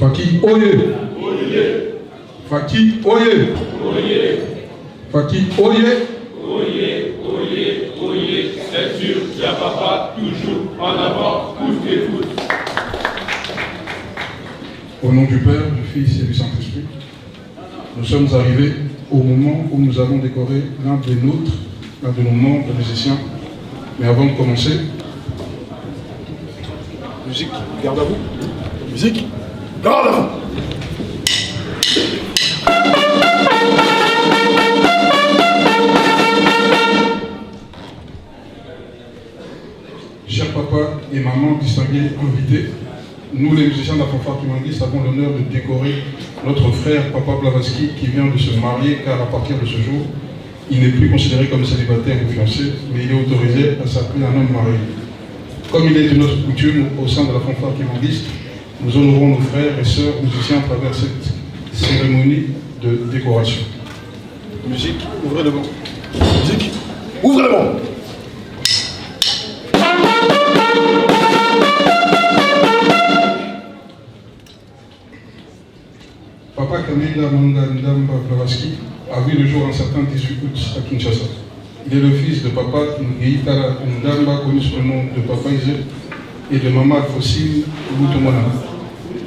Faki Oye. Faki Oye. Faki Oye. C'est sûr, il y a papa toujours en avant, tous et tous. Au nom du Père, du Fils et du Saint-Esprit, nous sommes arrivés au moment où nous avons décoré l'un de nos membres musiciens. Mais avant de commencer, musique, garde à vous. Musique, garde à vous. Chers papa et maman distingués invités, nous les musiciens de la fanfare Kimangiste avons l'honneur de décorer notre frère Papa Blavatsky qui vient de se marier car à partir de ce jour, il n'est plus considéré comme célibataire ou fiancé, mais il est autorisé à s'appeler un homme marié. Comme il est de notre coutume au sein de la fanfare Kimangiste, nous honorons nos frères et sœurs musiciens à travers cette cérémonie de décoration. Musique, ouvrez le banc. Musique, ouvrez le banc. Papa Kamenda Manga Ndamba Blavatsky a vu le jour un certain 18 août à Kinshasa. Il est le fils de Papa Ngeitara Ndamba, connu sous le nom de Papa Isé, et de Maman Alphonsine Lutomona.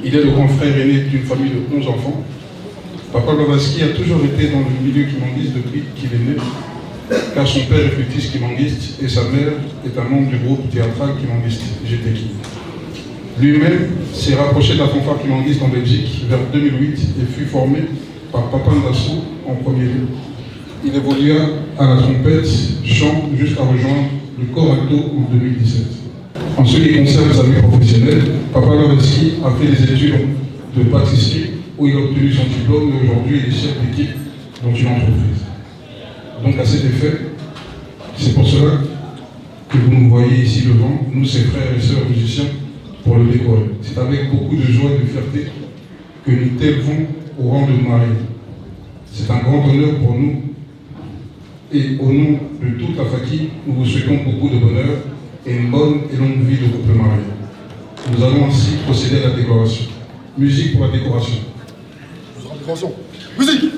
Il est le grand frère aîné d'une famille de 11 enfants. Papa Blavatsky a toujours été dans le milieu kimangiste depuis qu'il est né, car son père est flûtiste kimangiste et sa mère est un membre du groupe théâtral kimangiste, GTK. Lui-même s'est rapproché de la fanfare kimangiste en Belgique vers 2008 et fut formé par Papa Ndassou en premier lieu. Il évolua à la trompette, chant, jusqu'à rejoindre le corps alto en 2017. En ce qui concerne sa vie professionnelle, Papa Blavatsky a fait des études de pâtisserie où il a obtenu son diplôme et aujourd'hui il est chef d'équipe dans une entreprise. Donc à cet effet, c'est pour cela que vous nous voyez ici devant, nous ses frères et sœurs musiciens, pour le décorer. C'est avec beaucoup de joie et de fierté que nous t'élevons au rang de mari. C'est un grand honneur pour nous et au nom de toute la Faki, nous vous souhaitons beaucoup de bonheur et une bonne et longue vie de couple marié. Nous allons ainsi procéder à la décoration. Musique pour la décoration. Musique.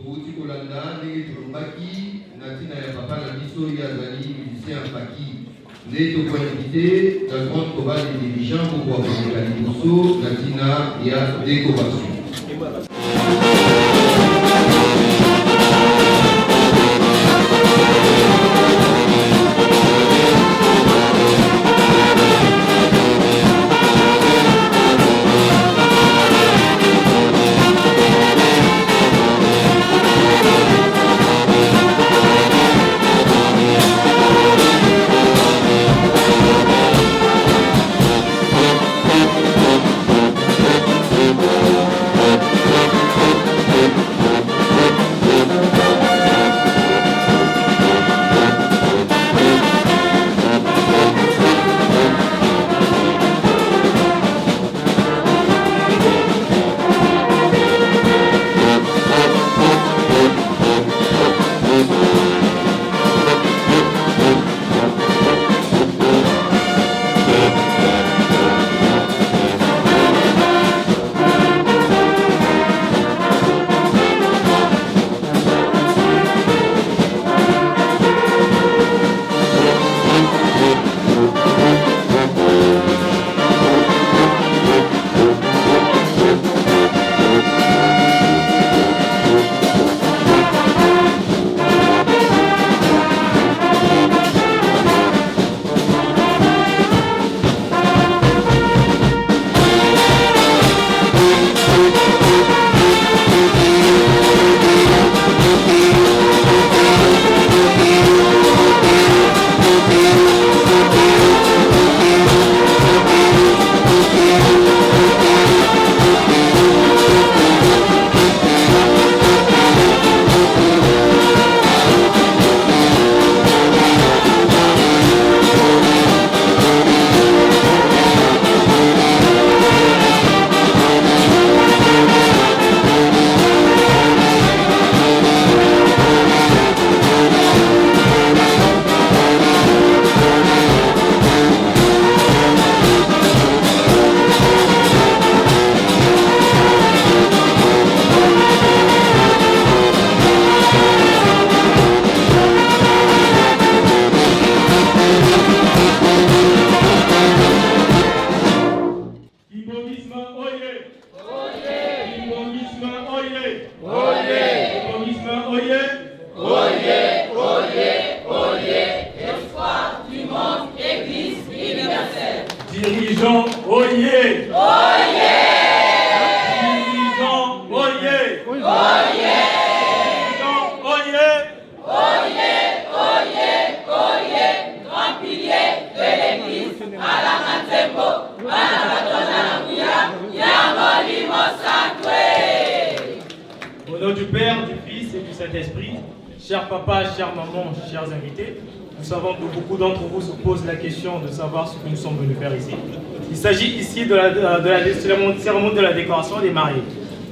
touti kolanda ndenge tolobaki na ntina ya papa na biso oyo azali musicien Faki nde tokoinvite la grande chorale des dirigeants pour koleka liboso na ntina ya décoration. Dirigeants, oyez! Oyez! Dirigeants, oyez! Oyez! Dirigeants, oyez! Oyez! Oyez! Oyez! Grand pilier de l'église à la Manzembo, à la Batona Yamolimo sacré! Au nom du Père, du Fils et du Saint-Esprit, chers papas, chères mamans, chers invités, nous savons que beaucoup d'entre vous se posent la question de savoir ce que nous sommes venus faire ici. Il s'agit ici de la cérémonie de la décoration des mariés.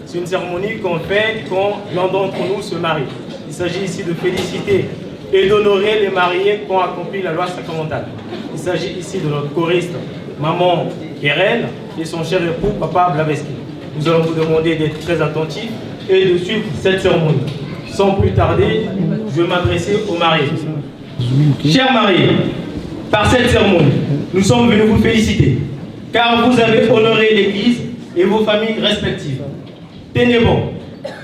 C'est une cérémonie qu'on fait quand l'un d'entre nous se marie. Il s'agit ici de féliciter et d'honorer les mariés qui ont accompli la loi sacramentale. Il s'agit ici de notre choriste, maman Keren, et son cher époux, papa Blaveski. Nous allons vous demander d'être très attentifs et de suivre cette cérémonie. Sans plus tarder, je vais m'adresser aux mariés. Chers mariés, par cette cérémonie, nous sommes venus vous féliciter, car vous avez honoré l'Église et vos familles respectives. Tenez bon,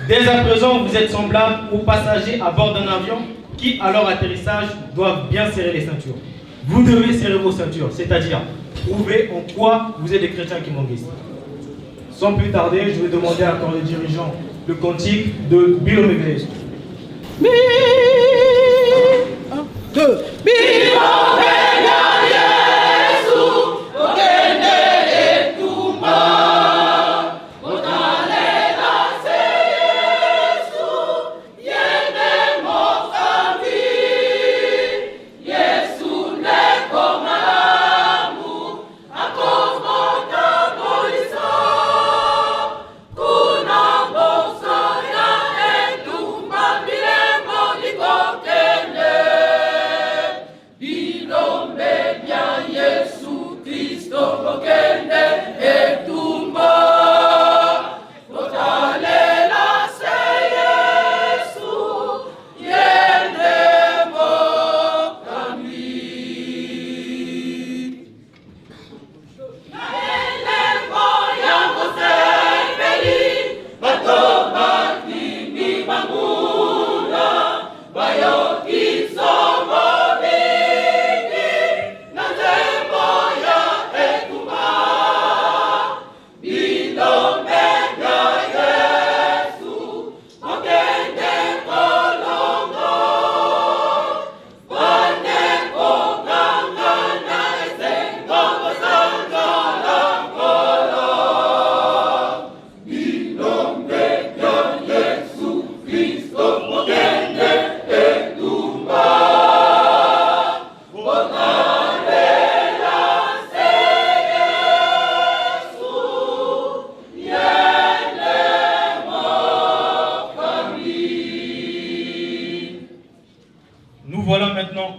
dès à présent, vous êtes semblables aux passagers à bord d'un avion qui, à leur atterrissage, doivent bien serrer les ceintures. Vous devez serrer vos ceintures, c'est-à-dire prouver en quoi vous êtes des chrétiens qui m'enguisent. Sans plus tarder, je vais demander à encore le dirigeant le cantique de Bilomegles.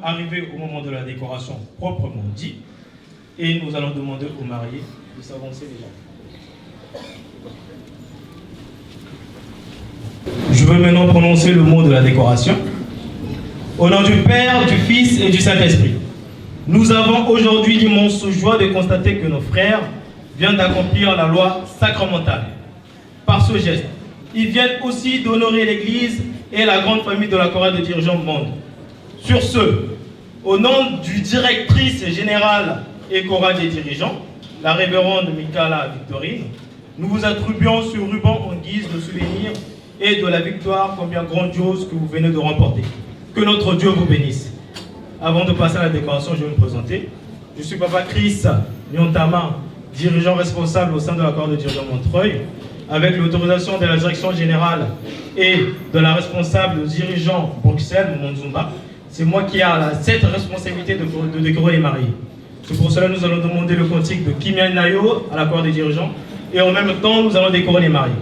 Arrivé au moment de la décoration proprement dit, et nous allons demander aux mariés de s'avancer déjà. Je veux maintenant prononcer le mot de la décoration. Au nom du Père, du Fils et du Saint-Esprit, nous avons aujourd'hui l'immense joie de constater que nos frères viennent d'accomplir la loi sacramentale. Par ce geste, ils viennent aussi d'honorer l'Église et la grande famille de la chorale de dirigeants monde. Sur ce, au nom du directrice générale et chorale des dirigeants, la révérende Michaela Victorine, nous vous attribuons ce ruban en guise de souvenir et de la victoire combien grandiose que vous venez de remporter. Que notre Dieu vous bénisse. Avant de passer à la décoration, je vais me présenter. Je suis Papa Chris Nyontama, dirigeant responsable au sein de la chorale de dirigeants Montreuil. Avec l'autorisation de la direction générale et de la responsable dirigeant Bruxelles, Monzumba, c'est moi qui ai cette responsabilité de décorer les mariés. C'est pour cela que nous allons demander le cantique de Kimia Nayo à la chorale des dirigeants et en même temps nous allons décorer les mariés.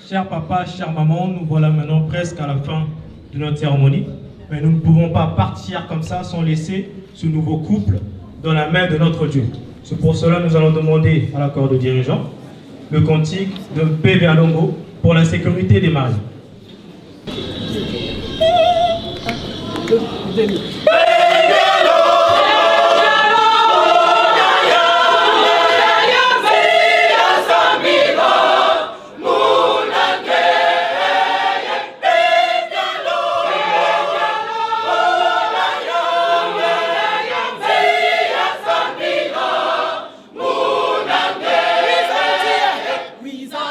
Cher papa, chère maman, nous voilà maintenant presque à la fin de notre cérémonie. Mais nous ne pouvons pas partir comme ça sans laisser ce nouveau couple dans la main de notre Dieu. C'est pour cela que nous allons demander à la chorale de dirigeants le cantique de PV Alongo pour la sécurité des mariés. Wiza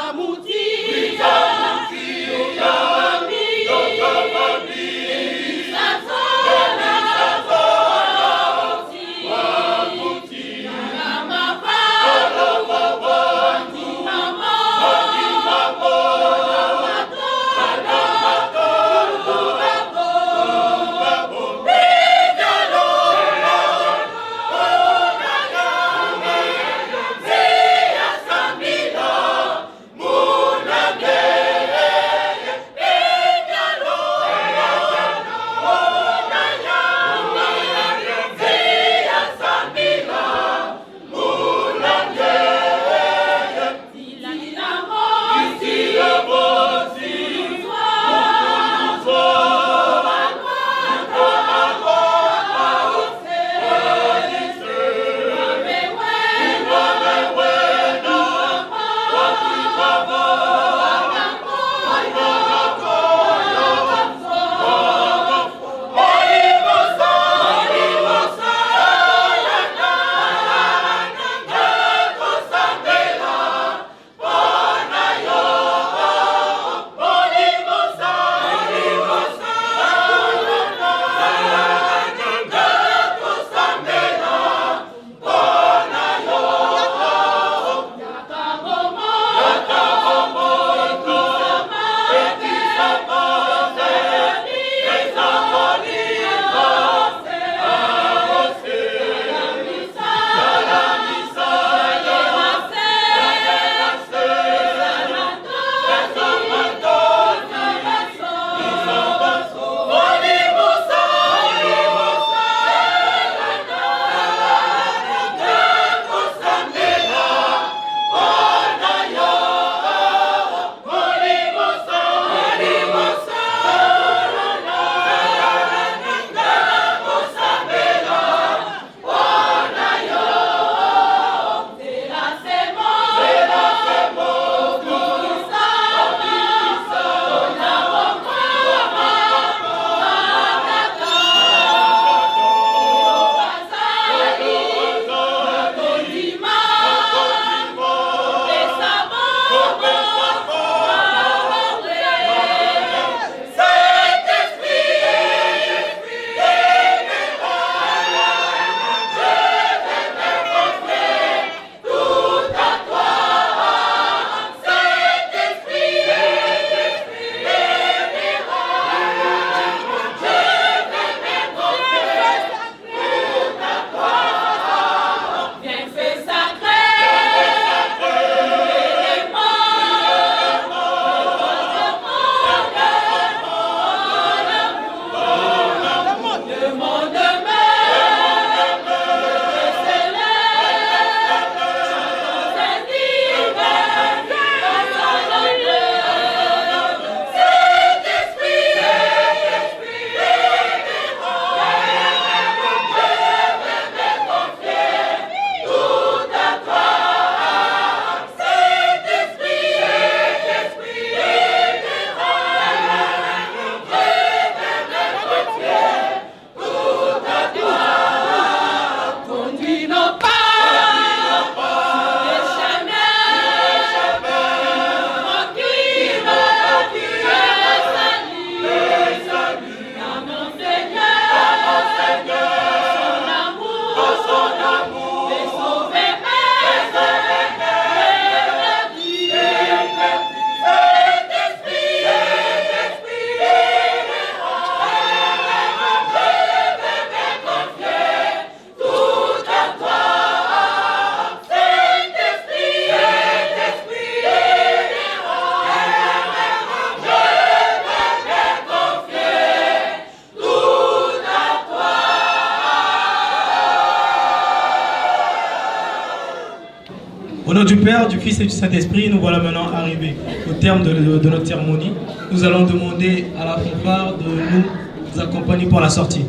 nom du Père, du Fils et du Saint-Esprit, nous voilà maintenant arrivés au terme de notre cérémonie. Nous allons demander à la fanfare de nous accompagner pour la sortie.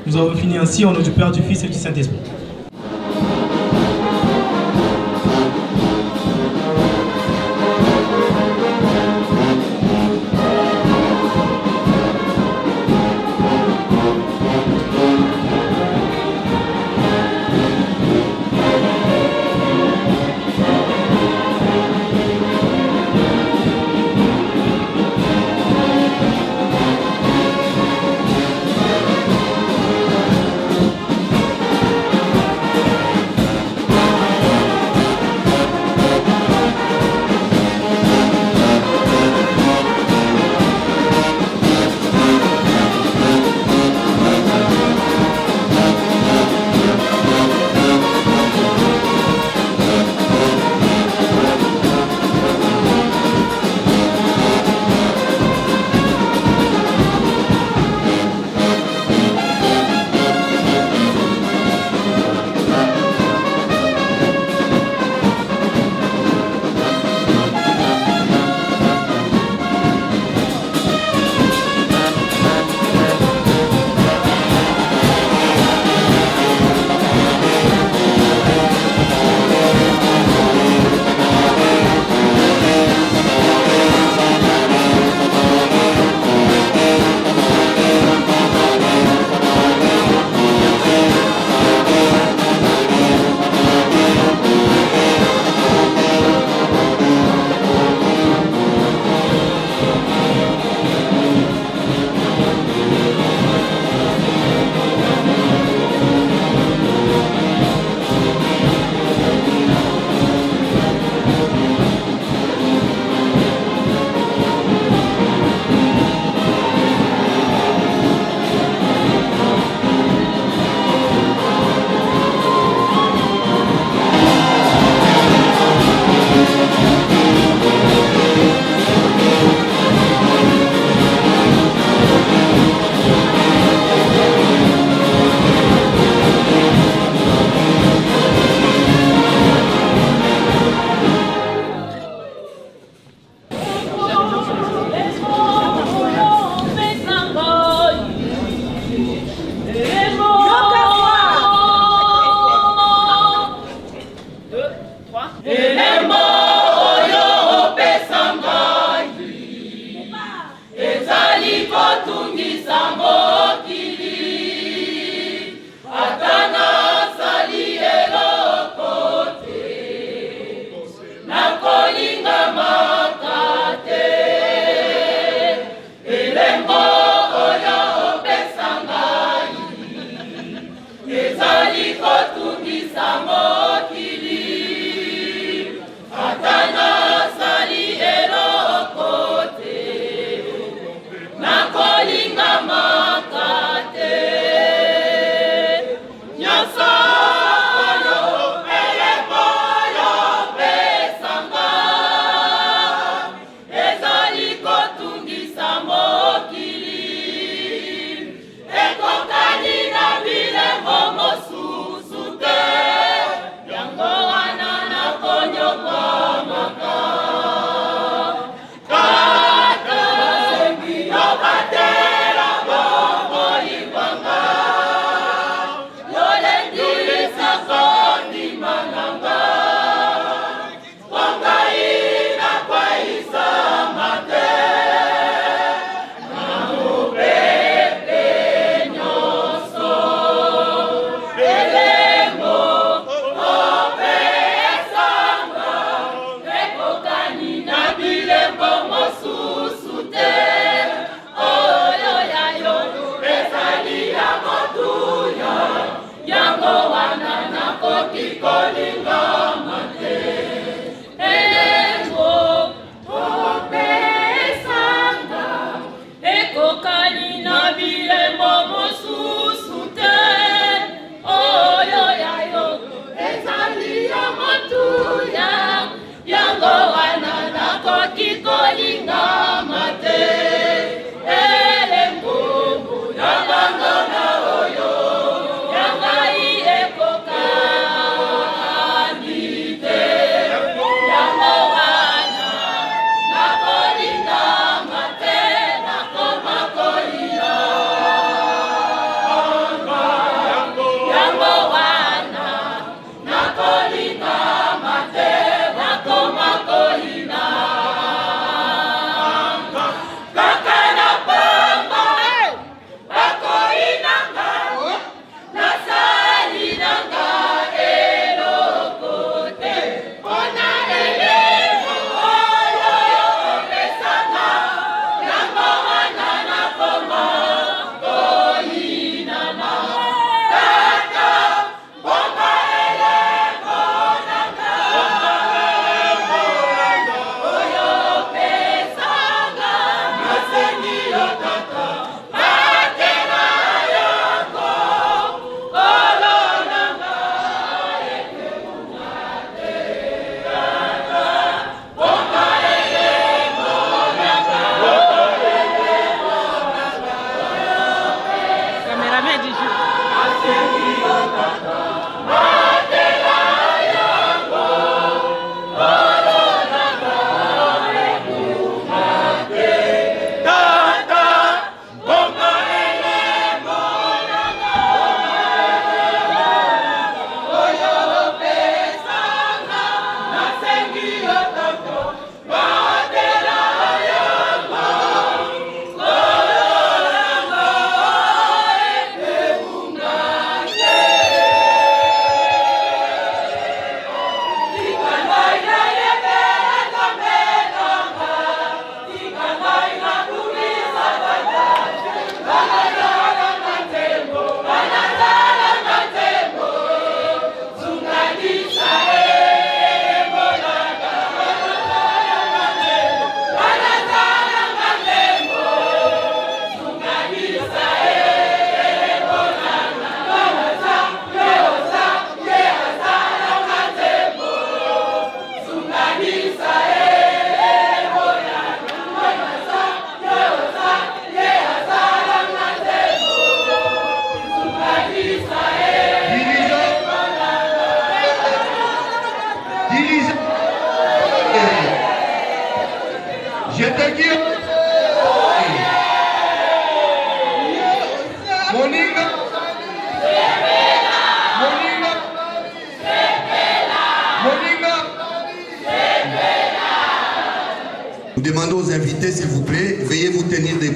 Nous avons fini ainsi au nom du Père, du Fils et du Saint-Esprit.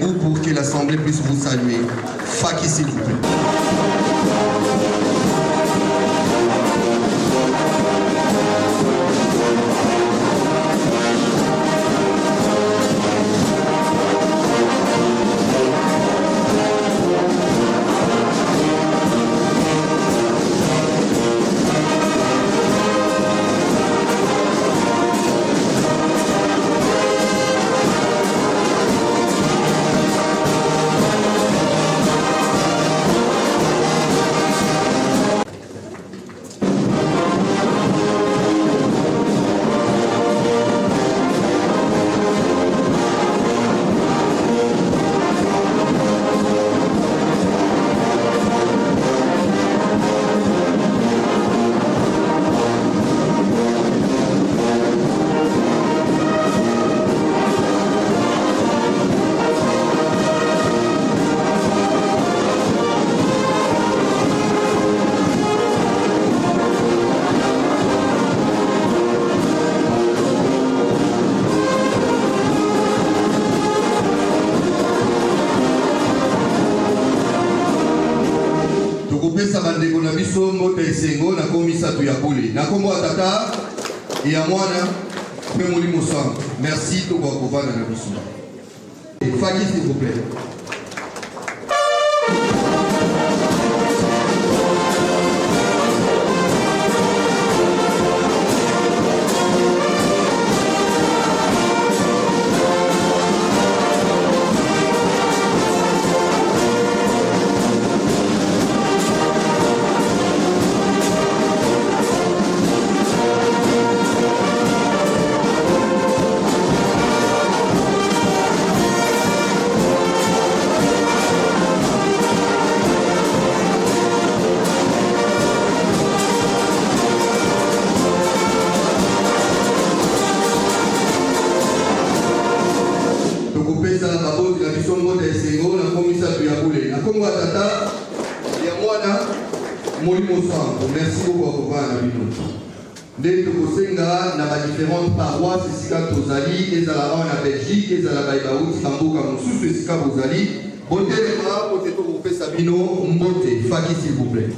debout pour que l'Assemblée puisse vous saluer. Faki, s'il vous plaît. Merci de vous avoir dans la mission. Faki, s'il vous plaît. Merci beaucoup à vous. Dès que vous êtes dans différentes paroisses, ici à Tozali, et à la Belgique, et à la Baïbaout, Samboka, Moussous, ici à Bozali, Boté les bras, Boté pour vous faire Sabino, Mboté, Faki s'il vous plaît.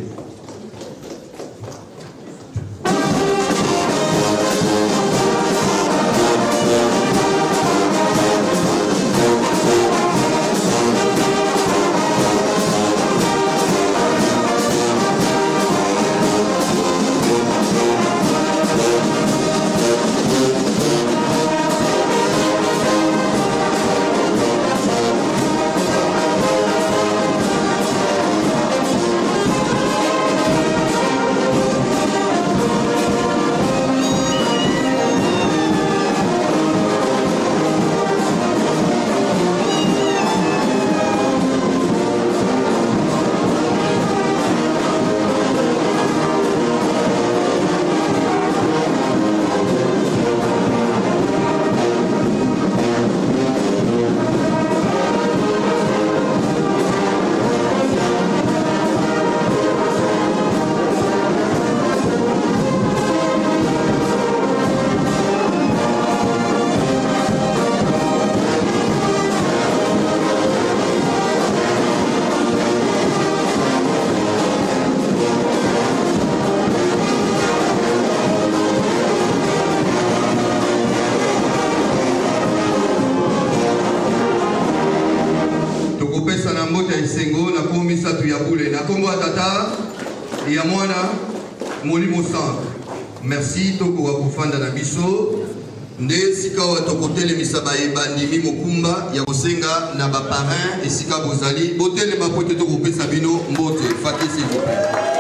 Merci toko wa kufanda na biso nde sika wa tokote le misaba ebandimi mokumba ya kosenga na ba parrain esika bozali botele mapote toko pesa bino mbote Faki s'il vous plaît.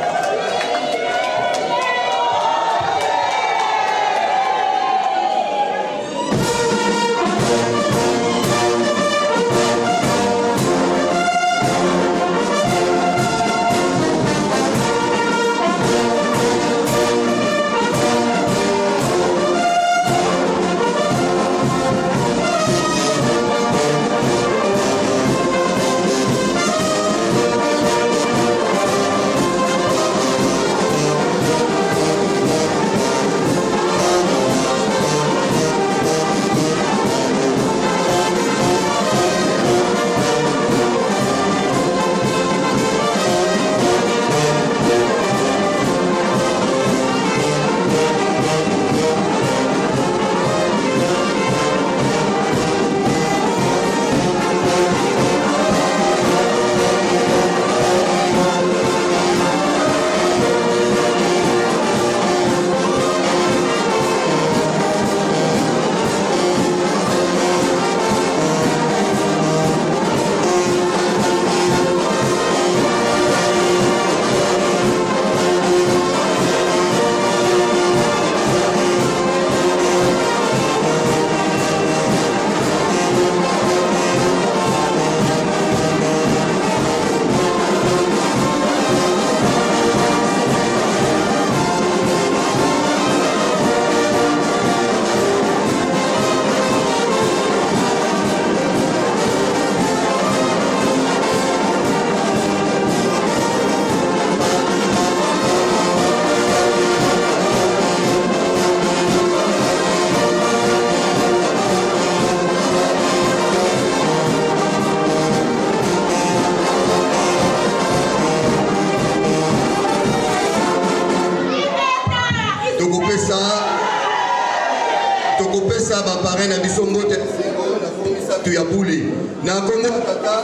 marraine abiso mbote singo na komisa tu ya bule na kongo tata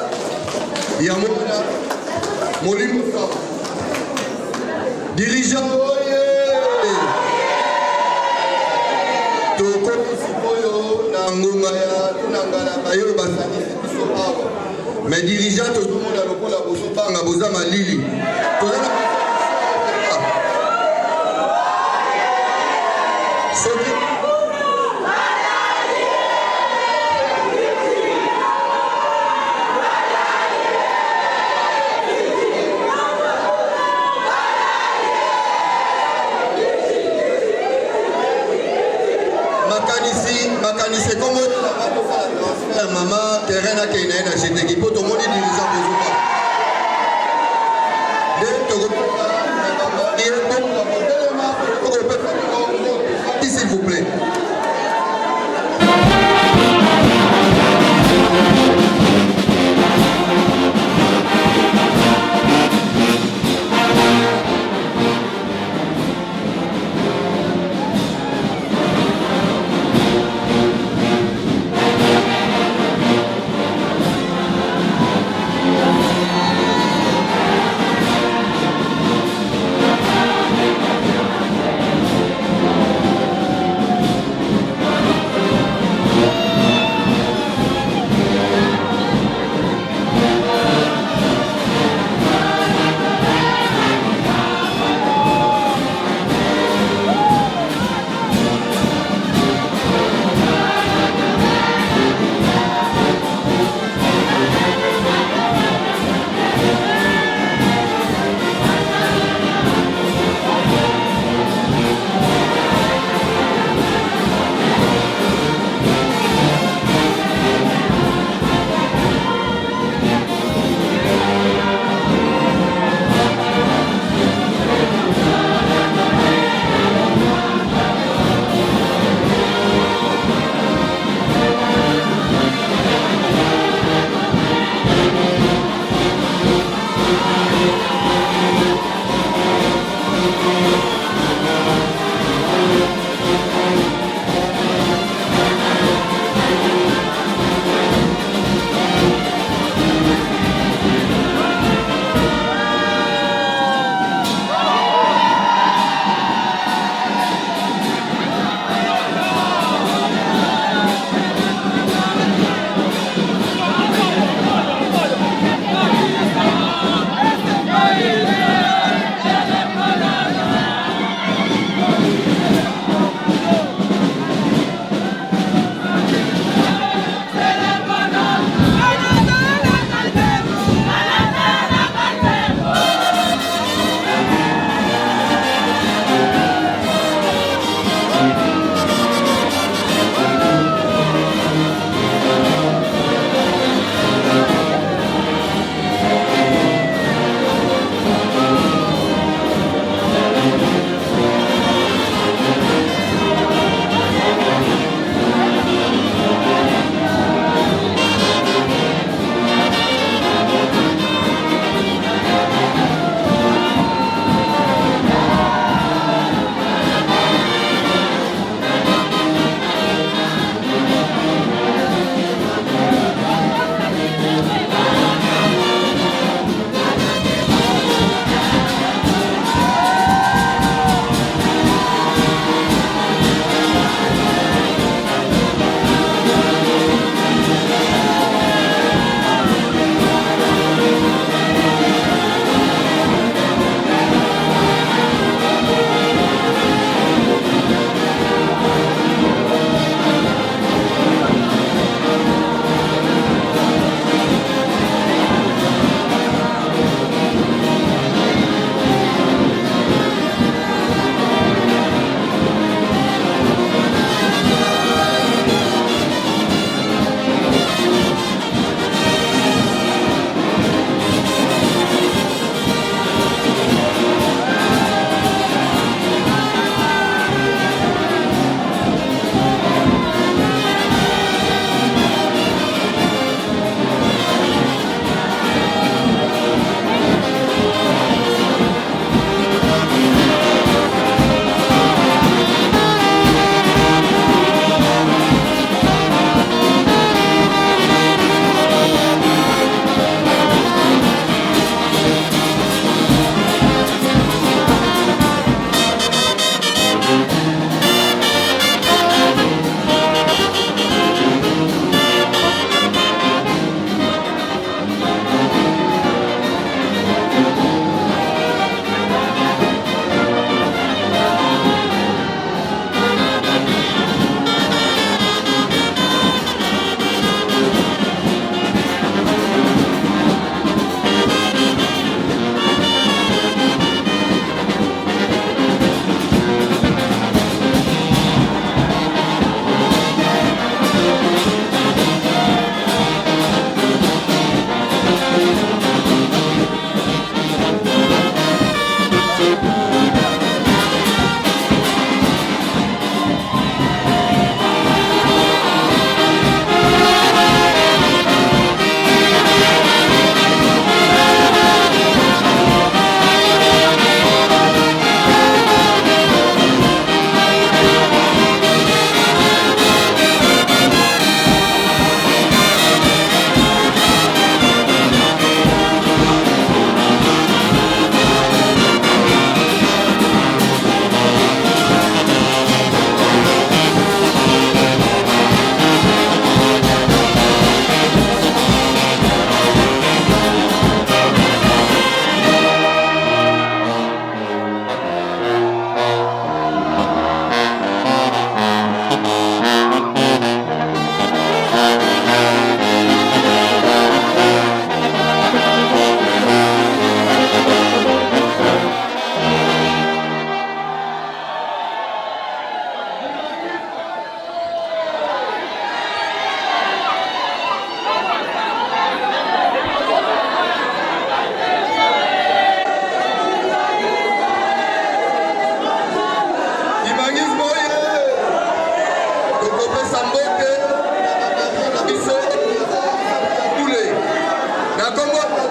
ya mona molimo sa dirigeant oye to komisi koyo na ngonga ya tunangala bayo basani biso awa mais dirigeant to mona lokola boso banga boza malili to makanisi comme transfert maman terrain à Kenya na chez qui pour tout le monde dirigeant pour s'il vous plaît.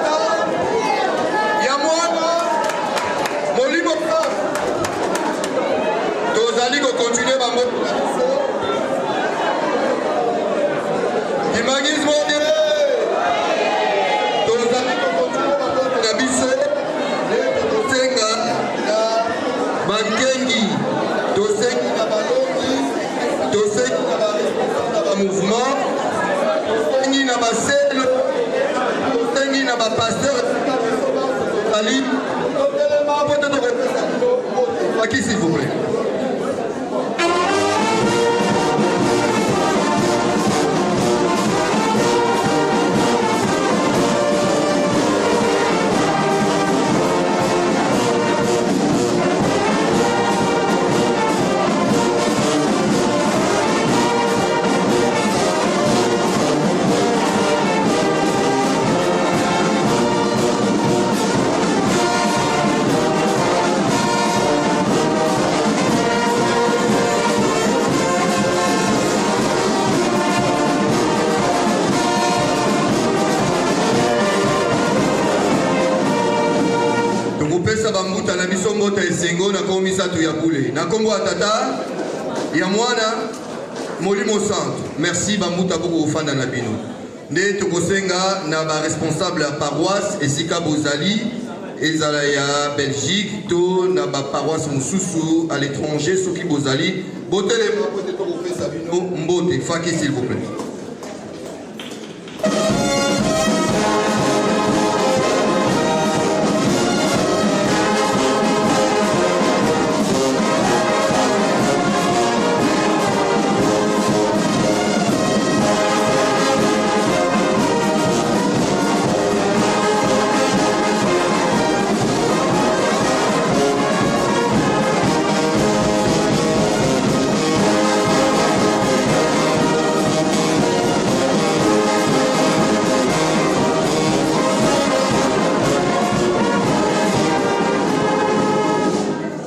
tata ya mwana molimo tozali kocontinue bango imagisme odele tozali kocontinue bango na biso tosenga na bankengi tosengi na balongi tosengi na baresponsable na bamouvement tosengi na basele tosengi na bapaster ali totelema po te tokopesa à qui s'il vous plaît? Bambuta na biso mbota esengo na kombo misato ya bule na kombo ya tata ya mwana molimo centre. Merci bambuta boko ofanda na bino nde tokosenga na ba responsable ya paroisse esika bozali ezala ya Belgique to na ba paroisse mususu à l'étranger soki bozali botelema po te tokopesa bino mbote faki s'il vous plaît.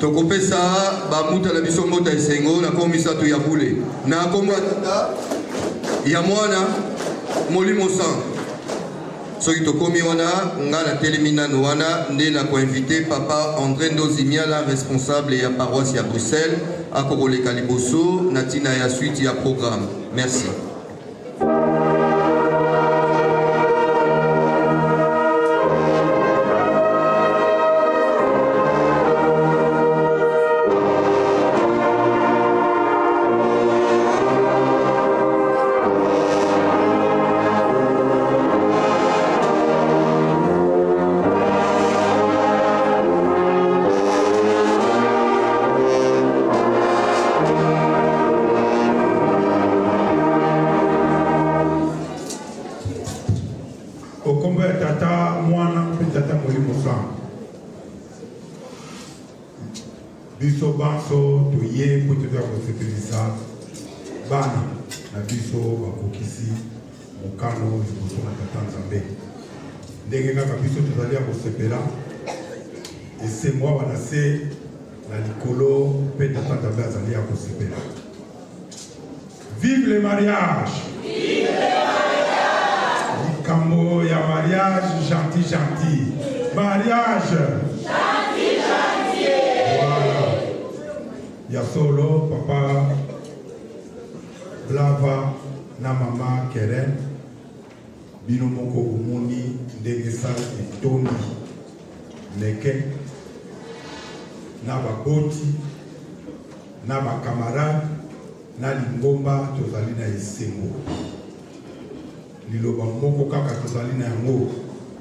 Tokopesa bamuta na biso mbota esengo na kombo misato ya bule na kombo ya tata ya mwana molimo centre. Soki tokomi wana nga na teleminano wana nde na koinvite papa André Ndozimiala responsable ya paroisse ya Bruxelles akokoleka liboso na tina ya suite ya programme. Merci. biso banso toye po toza kosepelisa bana na biso bakokisi mokano liboso na tata nzambe ndenge kaka biso tozali ya kosepela esengo awa na se na likolo mpe tata nzambe azali ya kosepela. Vive le mariage! Vive le mariage! Likambo ya mariage gentil. Mariage! Gentil! Voilà. Ya solo papa Blava na mama Keren bino moko umuni ndenge sala etoni leke na baboti na bakamarade na lingomba tozali na esengo liloba moko kaka tozali na yango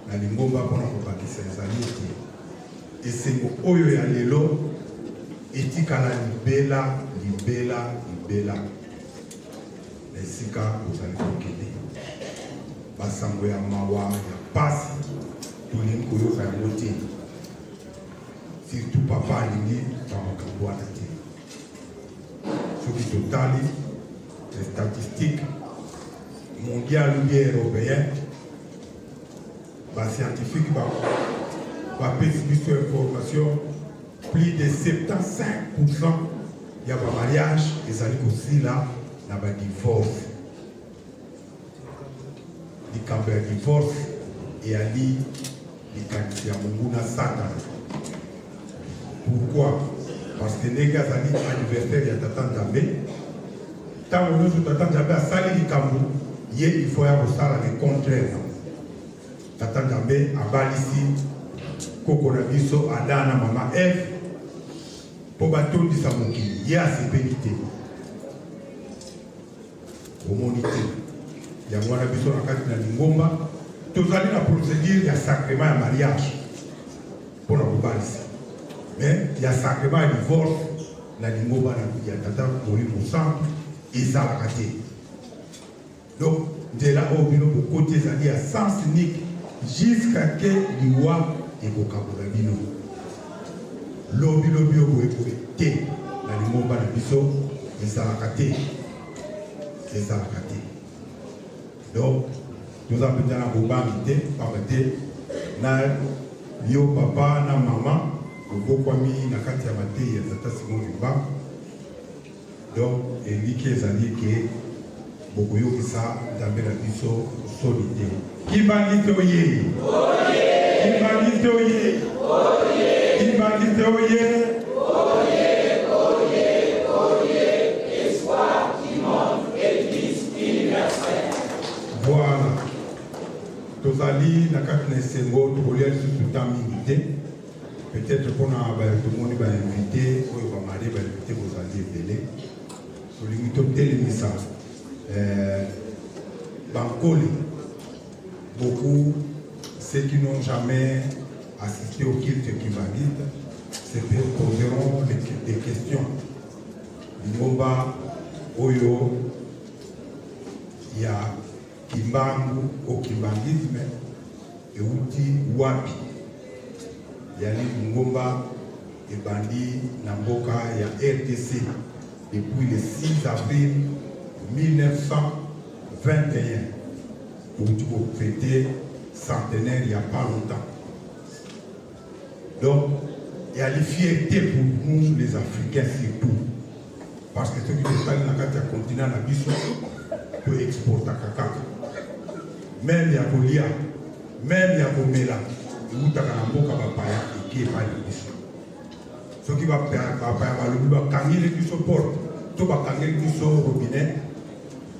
na lingomba mpona kobakisa ezali ete esengo oyo ya lelo etikala libela na esika ozali kokende basango ya mawa ya pasi tolingi koyoka yango te surtout papa alingi bamakambo wana te. Soki totali les statistiques mondiales ou bien européennes, les scientifiques bapesi biso information plus de 75% ya ba mariage ezali kosila na ba divorce. Likambo ya divorce et Ali likanisi ya Munguna Satan. Pourquoi? Parce que les gars ont dit anniversaire ya Tata Nzambe. Tant que nous Tata Nzambe a sali likambu, il faut y avoir ça le contraire. Tata Nzambe a balisi Koko na biso Adana Mama F pour batondi sa mokili. Il y a ces pénités. Au monité. Il y a moi la biso na kati na Lingomba. Tous allez la procédure, il y a sacrement de mariage pour la balisi. Mais il y a sacrement de divorce. La Lingomba il y a Tata mourir au centre et ça la raté. Donc de là au bureau pour côté ça dit à sens unique jusqu'à que l'Iwa et au Kabulabino. Lobby au été, la Lingomba de Bisso, et ça la raté. Et ça la raté. Donc, nous avons besoin de la bombe, na yo papa, na maman, au Bokwami, na Katia Mate, et Tata Simon Vimba. Donc, et lui qui est allé que beaucoup de ça, dans la Bisso, solide. Qui va dire oye? Qui va dire oye? Qui va dire oye? Espoir qui monte, Église universelle. Voilà. Tous allés, na katne sengo, tu voulais sur tout temps invité. Peut-être qu'on a tout le monde va inviter, ou va marier, va inviter vos alliés télé. Sur l'imito télémissage. Bankoli. Beaucoup, ceux qui n'ont jamais assisté au culte qui valide, se poseront des questions. Ngomba, Oyo, il y a Kimbangu au Kimbangisme et Outi Wapi. Il y a Ngomba et Bandi Namboka, il y a RTC depuis le 6 avril 1921. Pour fêter centenaire il n'y a pas longtemps. Donc, il y a les fiertés pour nous, les Africains surtout. Parce que ceux qui sont allés dans le continent, la biso peut exporter caca. Même il y a Golia, même il y a Gomela, il y a Namboka Bapaya et qui est pas le biso. Ceux qui vont faire Bapaya, ils vont gagner les biso porte, tout va gagner les biso robinet,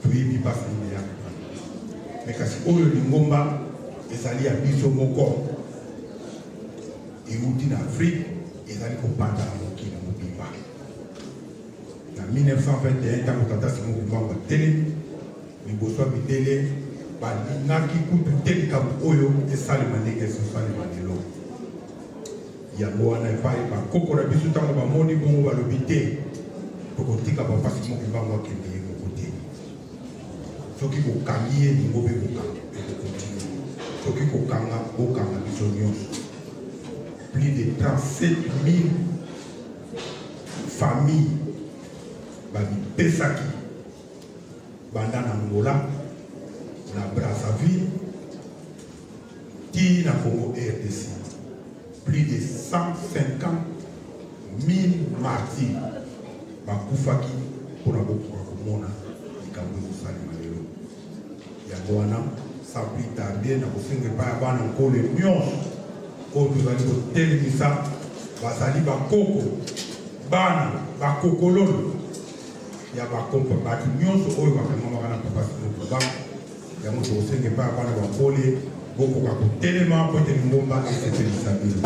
puis il passe l'immédiat. Mais quand c'est au Lingomba, et ça y a biso moko. Et où dit en Afrique, et ça y a un panda qui ne m'oublie pas. En 1921, quand on a Simon Kimbangu télé, les Bossois de télé, il y a qui coûte tel comme Oyo et ça les manègues et ça les manègues. Il y a Moana et Paï, Koko la biso tant qu'on va moni bon va l'habiter. Pour qu'on tika papa Simon Kimbangu qui est mon côté. Ceux qui vont gagner, ils vont continuer. Ceux qui vont gagner, plus de 37 000 familles, Babi Pesaki, Bandana Angola, na Brazzaville, qui n'a Congo RDC. Plus de 150 000 martyrs, Bakoufaki, pour la Bokoumona, Ikambo Salimalero. Yagoana, sans plus tarder, n'a pas encore les mions. Quand nous allons téléviser, basali bakoko, bana, bakokololo, ya bakompa, batu nyonso oyo bakama bakana papa sinokuba, ya moto osenge pa bana bakole, boko kako telema pote ngomba et c'est Elisabeth.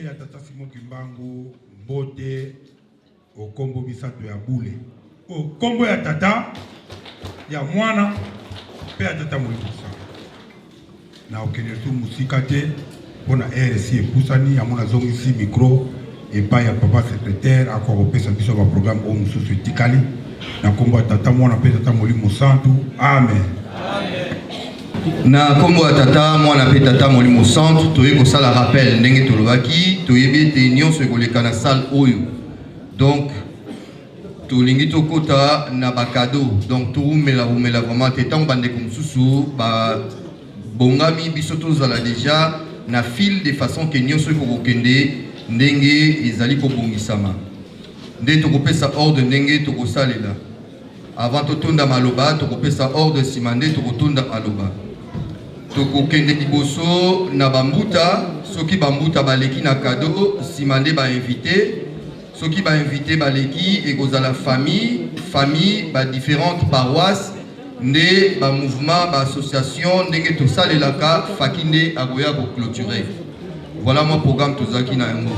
Ya Tata Simon Kimbangu mbote okombo bisato ya bule okombo ya tata ya mwana pe ya tata mwikusa na okende tu musika te pona RSI epusani ya mona zongisi micro epai ya papa secrétaire akokopesa biso ba programme o mususu etikali na kombo ya tata mwana pe tata molimo santu amen. Na kombo ya tata mwana pe tata molimo santu toye kosala rappel ndenge tolobaki toyebi ete nyonso ekoleka na salle oyo, donc tolingi tokota na bakado, donc toumela vraiment te ntango bandeko mosusu bongami biso tozala déjà na fil de façon ke nyonso ekokokende ndenge ezali kobongisama, nde tokopesa ordre ndenge tokosalela. Avant totonda maloba tokopesa ordre nsima nde tokotonda maloba. Tokokende liboso na bambuta, soki bambuta baleki na cadeau nsima nde bainvité, soki bainvité baleki ekozala famille ba différentes paroisses nde ba mouvement ba association ndenge tosalelaka faki nde akoya clôturer. Voilà mon programme tozaki na yango.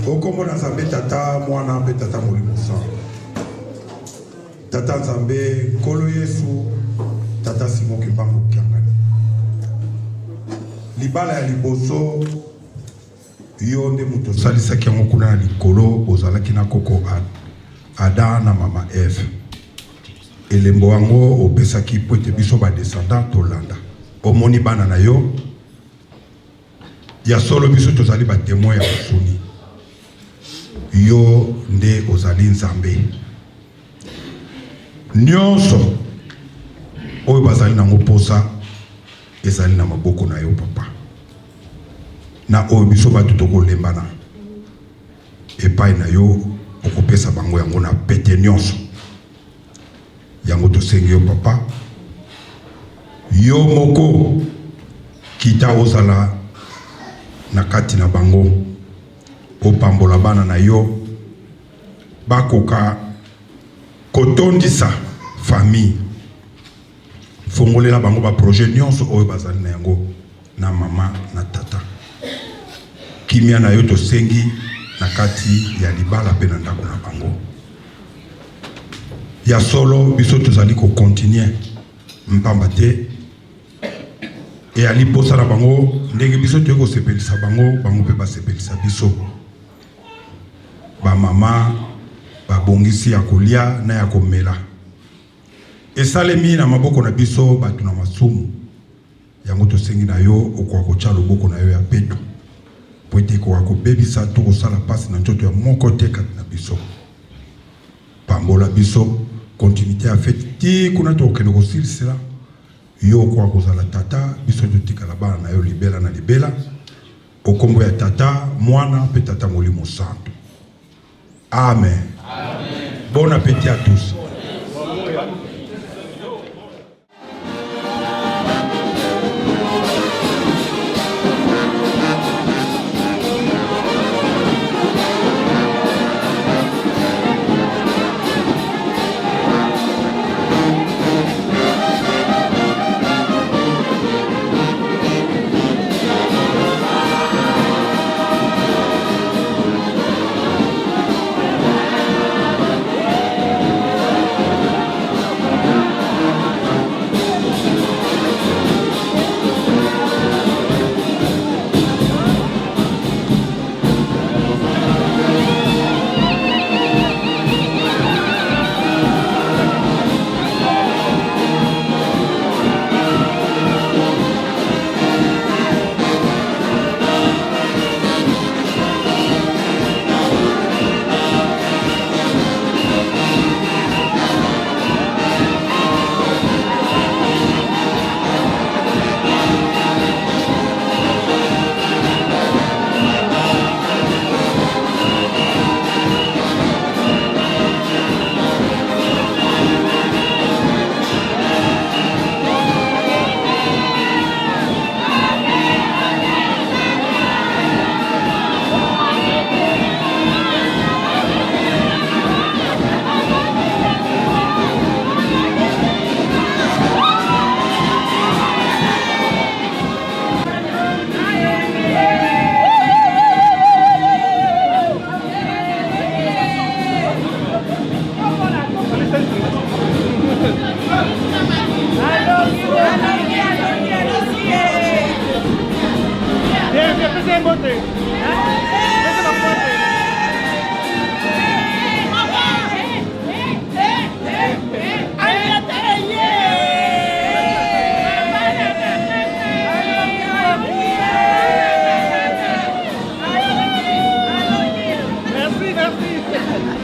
okombo na Nzambe tata mwana mpe tata molimo santu. Tata Nzambe Nkolo Yesu, tata Simon Kimbangu Kiangani. Libala ya liboso yo nde muto salisaki yango kuna na likolo ozalaki na koko Adam na mama Eve. Elembo wango opesaki po ete biso ba descendant tolanda. Omoni bana na yo ya solo biso tozali ba témoin ya usuni. Yo nde ozali Nzambe. Nyonso oyo bazali nango posa ezali na maboko na yo papa. Na oyo biso bato tokolembana epai na yo okopesa bango yango na pete nyonso. Yango tosengi yo papa. Yo moko kita ozala na kati na bango. Opambola bana na yo bakoka kotondisa famille. Fongolela bango ba projet nyonso oyo bazali na yango na mama na tata. Kimia na yo tosengi na kati ya libala pe na ndako na bango. Ya solo biso tozali ko continuer mpamba te e ali posa na bango ndenge biso to ko sepelisa bango bango pe ba sepelisa biso. Ba mama ba bongisi ya kolia na ya komela. Esalemi na maboko na biso batu na masumu. Yango tosengi na yo okwa kocha loboko na yo ya peto. Poete kwa kobebisa to kosala pasi na nzoto ya moko te kati na biso. Pambola biso continuité à fait ti kuna to kende kosilisela yo kwa kozala tata biso totika la bana na yo libela na libela okombo ya tata mwana pe tata molimo santo. Amen. Amen. Bon appétit à tous.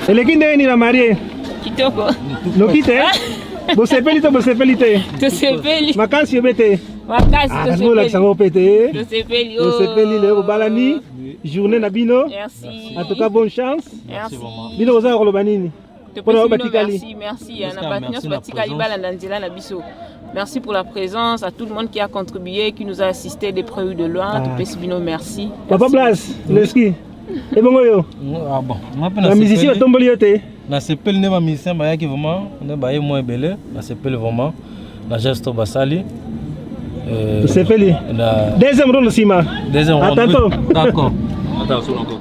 Elekinde ni la mariée. Kitoko. Lokite. Bosepeli to bosepeli te. Tosepeli. Makasi yobete. Makasi tosepeli. La sango pete. Tosepeli. Tosepeli le balani. Journée na bino. Merci. En tout cas bonne chance. Merci. Bino oza ko banini. Merci. Merci pour la présence, à tout le monde qui a contribué, qui nous a assisté des prévus de loin. Merci. Papa Blas, le ski. Et bon yo. Ah bon. La musicien tomboli yote. Na sepel ne ba musicien ba yaki vraiment, on ba yé moins belé, na sepel vraiment. Na gesto basali. Sepeli. Deuxième round Sima. Deuxième round. À tantôt. D'accord. Attention encore.